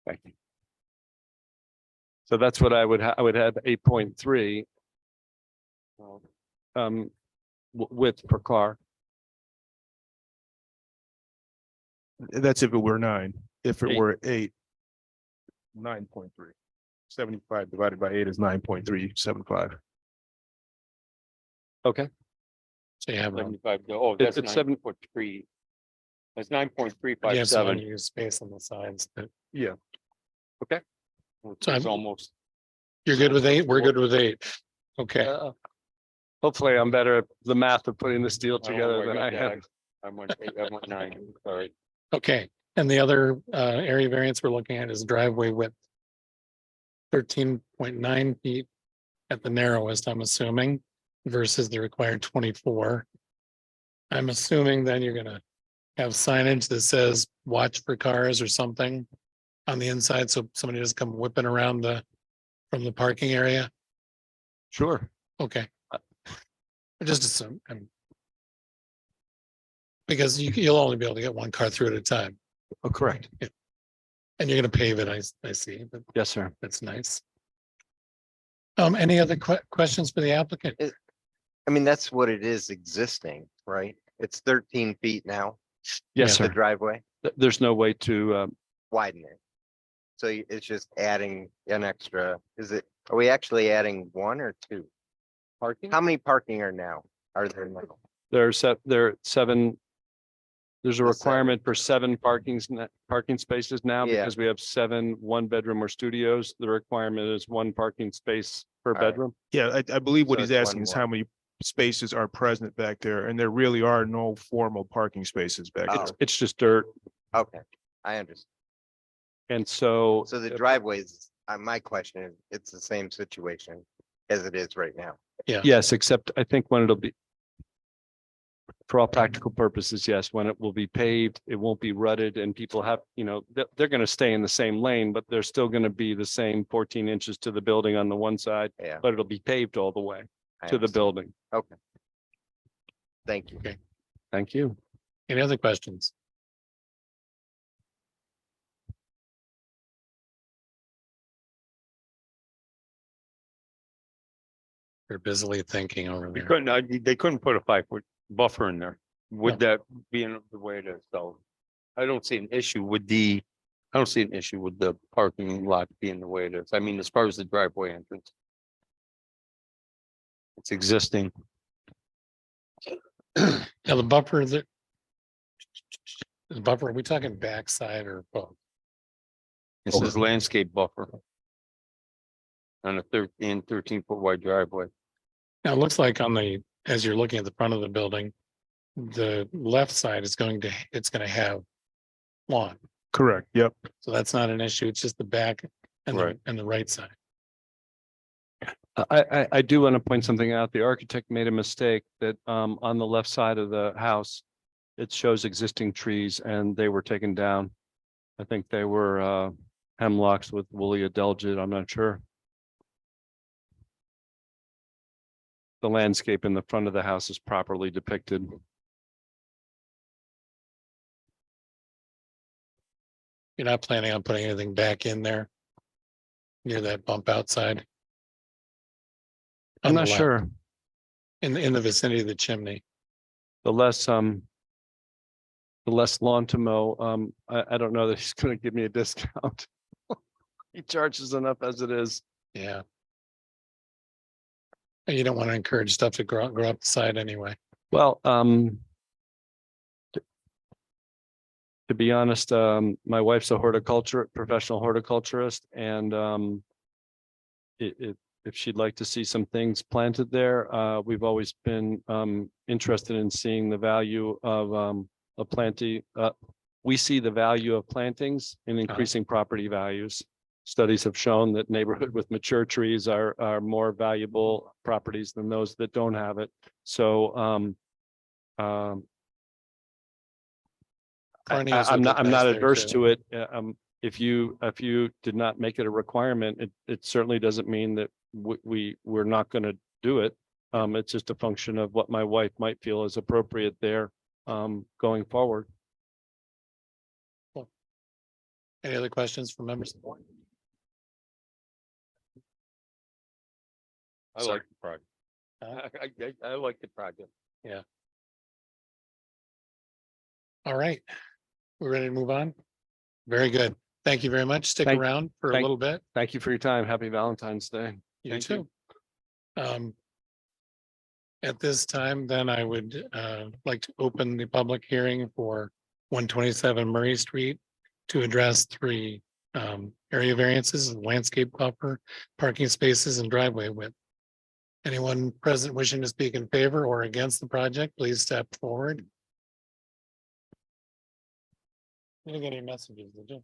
Thank you. So that's what I would have 8.3 width per car. That's if it were 9. If it 8. were 8, 9.3. 75 divided by 8 is 9.375. Okay. So you have, 75. Oh, that's It's 7'3". That's you have some 9.357. unused space on the sides, but Yeah. Okay. So It's I'm- almost. you're good with 8, we're good with 8. Okay, Hopefully I'm better at the math of putting this deal I don't know together where than I got that. am. I went 8, I went 9, sorry. okay. And the other area variance we're looking at is driveway width. 13.9 feet at the narrowest, I'm assuming, versus the required 24. I'm assuming then you're gonna have signage that says watch for cars or something on the inside, so somebody doesn't come whipping around from the parking area. Sure. Okay. I just assume, because you'll only be able to get one car through at a time, Oh, correct. and you're gonna pave it, I see, but Yes, sir. that's nice. Any other questions for the applicant? I mean, that's what it is existing, right? It's 13 feet now, Yes, the sir. driveway, There's no way to, widen it. So it's just adding an extra, are we actually adding 1 or 2? parking. How many parking are there now? There are 7. There's a The 7. requirement for 7 parking spaces now Yeah. because we have 7 one-bedroom or studios. The requirement is 1 parking space per All right. bedroom. Yeah, I believe what So he's it's asking is 1-1. how many spaces are present back there, and there really are no formal parking spaces back Oh. there. It's just dirt. Okay, I understand. And so. So the driveways, my question is, it's the same situation as it is right now. Yes, except I think when it'll be. For all practical purposes, yes, when it will be paved, it won't be rutted and people have, they're gonna stay in the same lane, but they're still gonna be the same 14 inches to the building on the one side, Yeah. but it'll be paved all the way I to the understand. building. Okay. Thank you. Thank you. Any other questions? They're busily thinking over We there. couldn't, they couldn't put a 5-foot buffer in there. No. Would that be the way it is? So I don't see an issue with the parking lot being the way it is. I mean, as far as the driveway entrance. It's existing. Now, the buffer that. The buffer, are we talking backside or both? This is landscape buffer. On a 13-foot wide driveway. Now, it looks like as you're looking at the front of the building, the left side is it's gonna have lawn. Correct, yep. So that's not an issue. It's just the back and Right. the right side. I do want to point something out. The architect made a mistake that on the left side of the house, it shows existing trees and they were taken down. I think they were hemlocks with woolly adelgid. I'm not sure. The landscape in the front of the house is properly depicted. You're not planning on putting anything back in there near that bump outside? I'm On the not left, sure. in the vicinity of the chimney. The less lawn to mow. I don't know that he's gonna give me a discount. He charges enough as it is. Yeah. And you don't want to encourage stuff to grow up the side anyway. Well, to be honest, my wife's a professional horticulturist, and if she'd like to see some things planted there, we've always been interested in seeing the value of planting. We see the value of plantings in increasing property values. Studies have shown that neighborhood with mature trees are more valuable properties than those that don't have it. So Perennials I'm would not look nice there, adverse too. to it. If you did not make it a requirement, it certainly doesn't mean that we're not going to do it. It's just a function of what my wife might feel is appropriate there going forward. Any other questions from members of the board? I like the project. Huh? I like the project. All right. We're ready to move on? Very good. Thank you very much. Stick Thank- around for a thank- little bit. Thank you for your time. Happy Valentine's Day. You Thank too. At this time, then I would like to open the public hearing for 127 Murray Street to address 3 area variances, landscape buffer, parking spaces, and driveway width. Anyone present wishing to speak in favor or against the project, please step forward. You didn't get any messages, did you?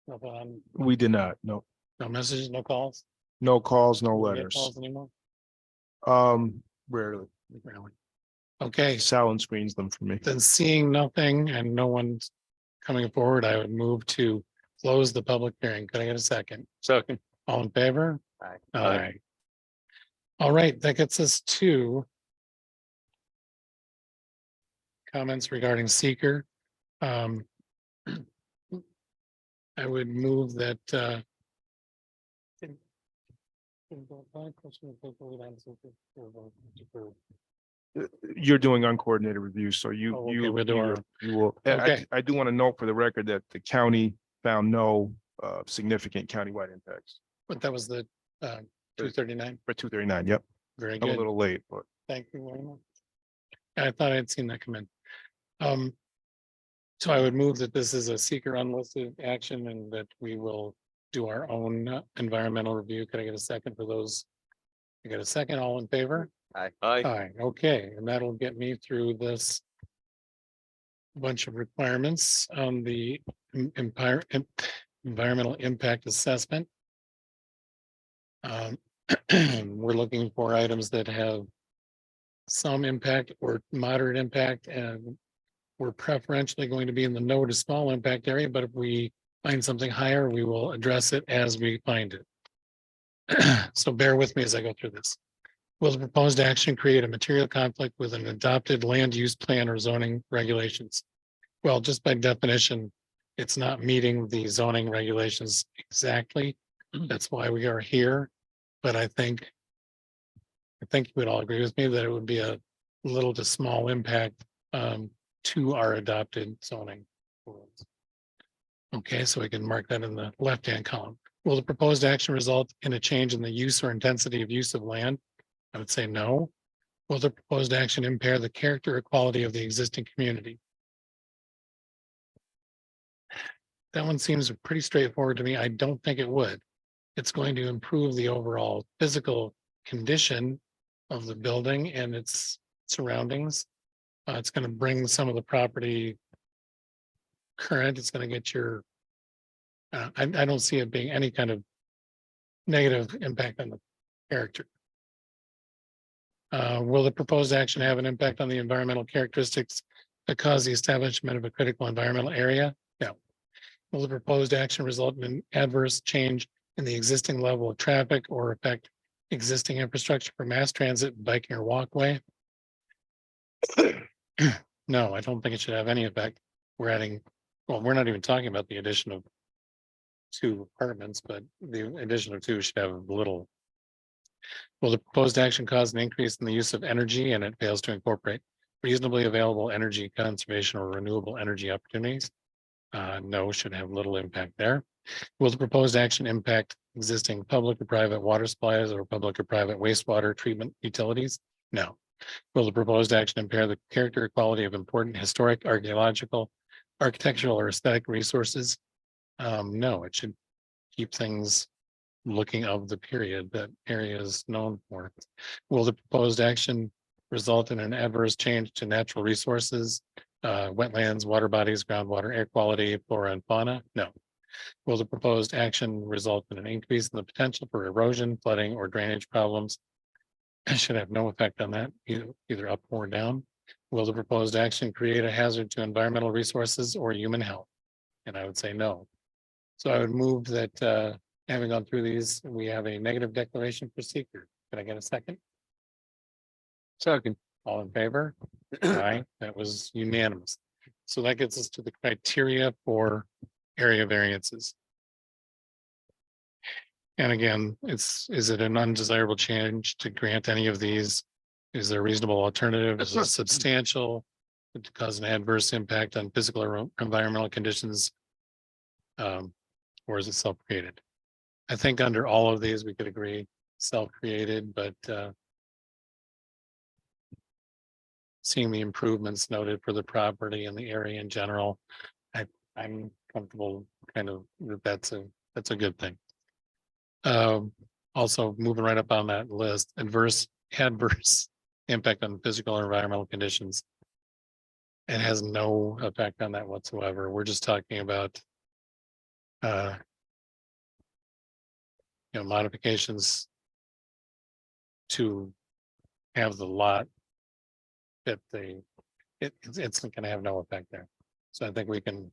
No, We did not, no, no messages, no calls? no calls, no Do we get letters. calls anymore? Rarely. Really? Okay, Silent screens them for me. then seeing nothing and no one's coming forward, I would move to close the public hearing. Could I get a second? Second. All in favor? Aye. Aye. All right, that gets us to comments regarding seeker. I would move that You're doing uncoordinated review, so Oh, okay, you we'll do our- you will. Okay. I do want to note for the record that the county found no significant countywide impacts But that was the 239. for 239. Yep, Very I'm a good. little late, but Thank you very much. I thought I'd seen that come in. So I would move that this is a seeker unlisted action and that we will do our own environmental review. Could I get a second for those You got a second, all in favor? Aye. Aye, okay, and that'll get me through this bunch of requirements on the environmental impact assessment. Um, We're looking for items that have some impact or moderate impact, and we're preferentially going to be in the no to small impact area, but if we find something higher, we will address it as we find it. So bear with me as I go through this. Will the proposed action create a material conflict with an adopted land use plan or zoning regulations? Well, just by definition, it's not meeting the zoning regulations exactly. That's why we are here. But I think you would all agree with me that it would be a little to small impact to our adopted zoning rules. Okay, so we can mark that in the left-hand column. Will the proposed action result in a change in the use or intensity of use of land? I would say no. Will the proposed action impair the character or quality of the existing community? That one seems pretty straightforward to me. I don't think it would. It's going to improve the overall physical condition of the building and its surroundings. It's going to bring some of the property current. It's going to get your, I don't see it being any kind of negative impact on the character. Will the proposed action have an impact on the environmental characteristics that cause the establishment of a critical environmental area? No. Will the proposed action result in an adverse change in the existing level of traffic or affect existing infrastructure for mass transit, biking, or walkway? No, I don't think it should have any effect. We're adding, well, we're not even talking about the addition of 2 apartments, but the addition of 2 should have little. Will the proposed action cause an increase in the use of energy and it fails to incorporate reasonably available energy conservation or renewable energy opportunities? No, should have little impact there. Will the proposed action impact existing public or private water supplies or public or private wastewater treatment utilities? No. Will the proposed action impair the character or quality of important historic, archaeological, architectural, or aesthetic resources? No, it should keep things looking of the period that area is known for. Will the proposed action result in an adverse change to natural resources, wetlands, water bodies, groundwater, air quality, flora and fauna? No. Will the proposed action result in an increase in the potential for erosion, flooding, or drainage problems? It should have no effect on that, either up or down. Will the proposed action create a hazard to environmental resources or human health? And I would say no. So I would move that having gone through these, we have a negative declaration for seeker. Can I get a second? Second. All in favor? Aye, that was unanimous. So that gets us to the criteria for area variances. And again, is it an undesirable change to grant any of these? Is there a reasonable alternative? Is it substantial? To cause an adverse impact on physical or environmental conditions? Or is it self-created? I think under all of these, we could agree self-created, but seeing the improvements noted for the property and the area in general, I'm comfortable kind of that's a good thing. Also moving right up on that list, adverse impact on physical or environmental conditions. It has no effect on that whatsoever. We're just talking about modifications to have the lot that it's going to have no effect there. So I think we can,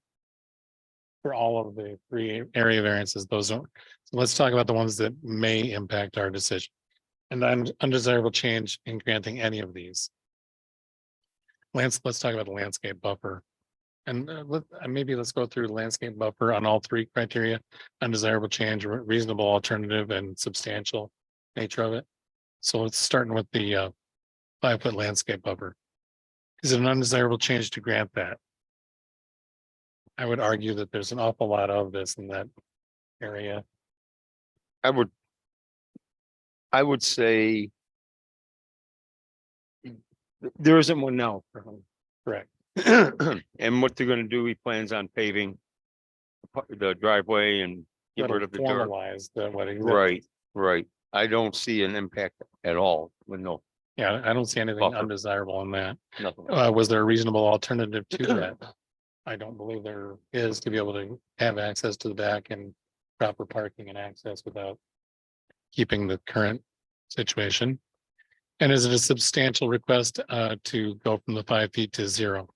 for all of the 3 area variances, those are, so let's talk about the ones that may impact our decision. And undesirable change in granting any of these. Let's talk about the landscape buffer. And maybe let's go through the landscape buffer on all 3 criteria: undesirable change, reasonable alternative, and substantial nature of it. So let's start with the 5-foot landscape buffer. Is it an undesirable change to grant that? I would argue that there's an awful lot of this in that area. I would say there isn't one now. Correct. And what they're gonna do, he plans on paving the driveway and get That'll rid of the dirt. formalize what exists. Right. I don't see an impact at all, with no, Yeah, I don't see anything Buffer. undesirable in that. nothing. Was there a reasonable alternative to that? I don't believe there is, to be able to have access to the back and proper parking and access without keeping the current situation. And is it a substantial request to go from the 5 feet to 0?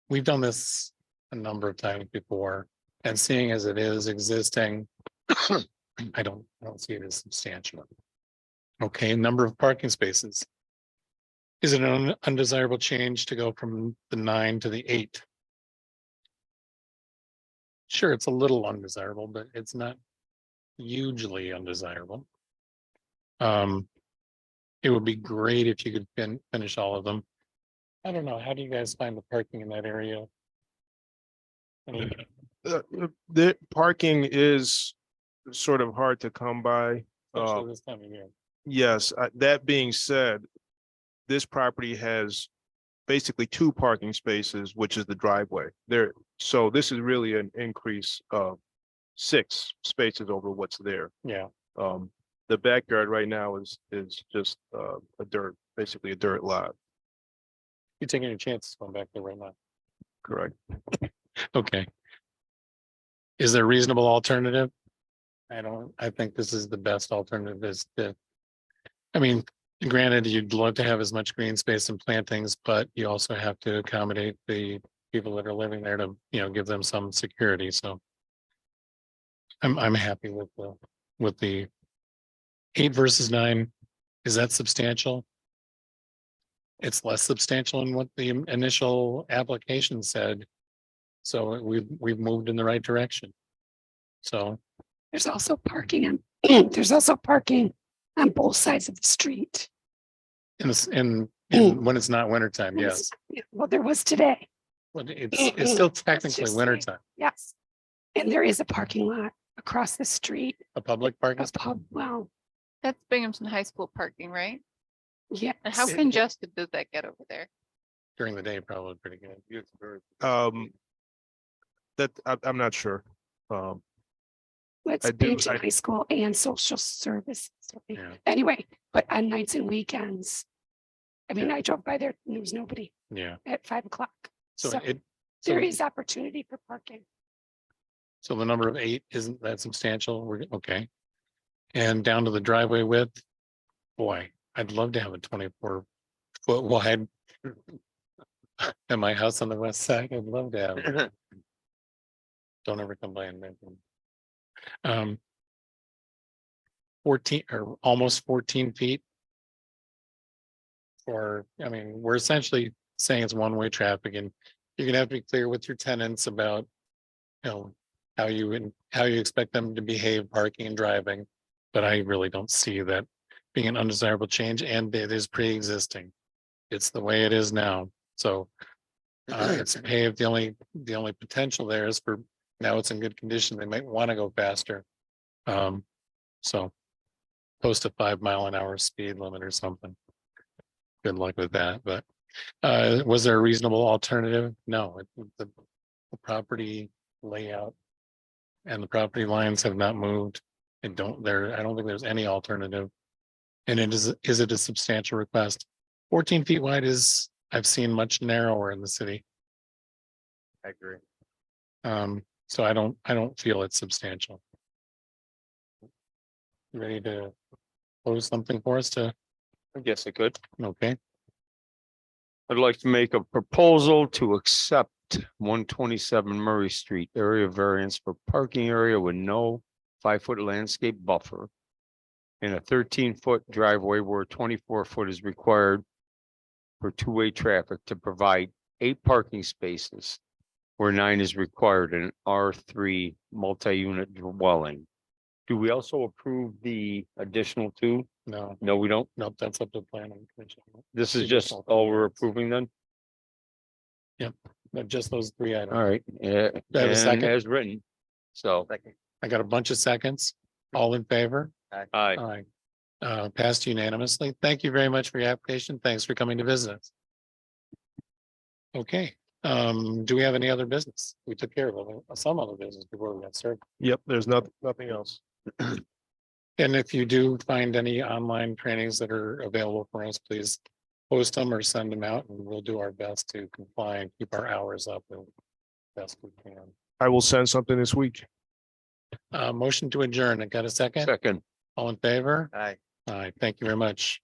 We've done this a number of times before, and seeing as it is existing, I don't see it as substantial. Okay, number of parking spaces. Is it an undesirable change to go from the 9 to the 8? Sure, it's a little undesirable, but it's not hugely undesirable. It would be great if you could finish all of them. I don't know, how do you guys find the parking in that area? The parking is sort of hard to come by. Especially this time of year. Yes, that being said, this property has basically 2 parking spaces, which is the driveway there. So this is really an increase of 6 spaces over what's there. Yeah, The backyard right now is just basically a dirt lot, you're taking your chances going back there right now. correct? Okay. Is there a reasonable alternative? I think this is the best alternative is to. I mean, granted, you'd love to have as much green space and plantings, but you also have to accommodate the people that are living there to, give them some security, so. I'm happy with the 8 versus 9. Is that substantial? It's less substantial than what the initial application said. So we've moved in the right direction. So, There's also parking on, there's also parking on both sides of the street. in this, in when it's not wintertime, yes, Yeah, well, there was today, but it's still technically just wintertime, yes. And there is a parking lot across the street, a public parking. a pub, well, That's Binghamton High School parking, right? yeah. And how congested does that get over there? During the day, probably pretty good. That I'm not sure. It's I do- Binghamton I- High School and social services. Yeah. Anyway, but on nights and weekends, I mean, Yeah. I drove by there, and there was nobody Yeah, at 5 o'clock. so So it, there so, is opportunity for parking. so the number of 8 isn't that substantial, we're, okay. And down to the driveway width, boy, I'd love to have a 24-foot wide. At my house on the west side, I'd love to have it. Don't ever come by and mention. 14 or almost 14 feet. I mean, we're essentially saying it's one-way traffic, and you're gonna have to be clear with your tenants about, how you expect them to behave parking and driving. But I really don't see that being an undesirable change, and it is pre-existing. It's the way it is now, so. It's paved, the only potential there is for, now it's in good condition, they might want to go faster. So. Post a 5-mile-an-hour speed limit or something. Good luck with that, but was there a reasonable alternative? No, the property layout. And the property lines have not moved. I don't think there's any alternative. And is it a substantial request? 14 feet wide is, I've seen much narrower in the city. I agree. So I don't feel it's substantial. You ready to pose something for us to, I guess I could. okay, I'd like to make a proposal to accept 127 Murray Street area variance for parking area with no 5-foot landscape buffer. And a 13-foot driveway where 24-foot is required for 2-way traffic to provide 8 parking spaces where 9 is required in an R3 multi-unit dwelling. Do we also approve the additional 2? no, No, we don't. nope, that's up to the planning commission. This is just all we're approving then? But just those 3 items. All right, yeah, Do I have a and second? as written. So, I got a bunch of seconds. All in favor? aye. Aye. Passed unanimously. Thank you very much for your application. Thanks for coming to visit us. Okay, do we have any other business? We took care of some other business before we got started. Yep, there's nothing else. And if you do find any online trainings that are available for us, please post them or send them out and we'll do our best to comply and keep our hours up as best we can. I will send something this week. Motion to adjourn. I got a second? Second. All in favor? Aye. Aye, thank you very much.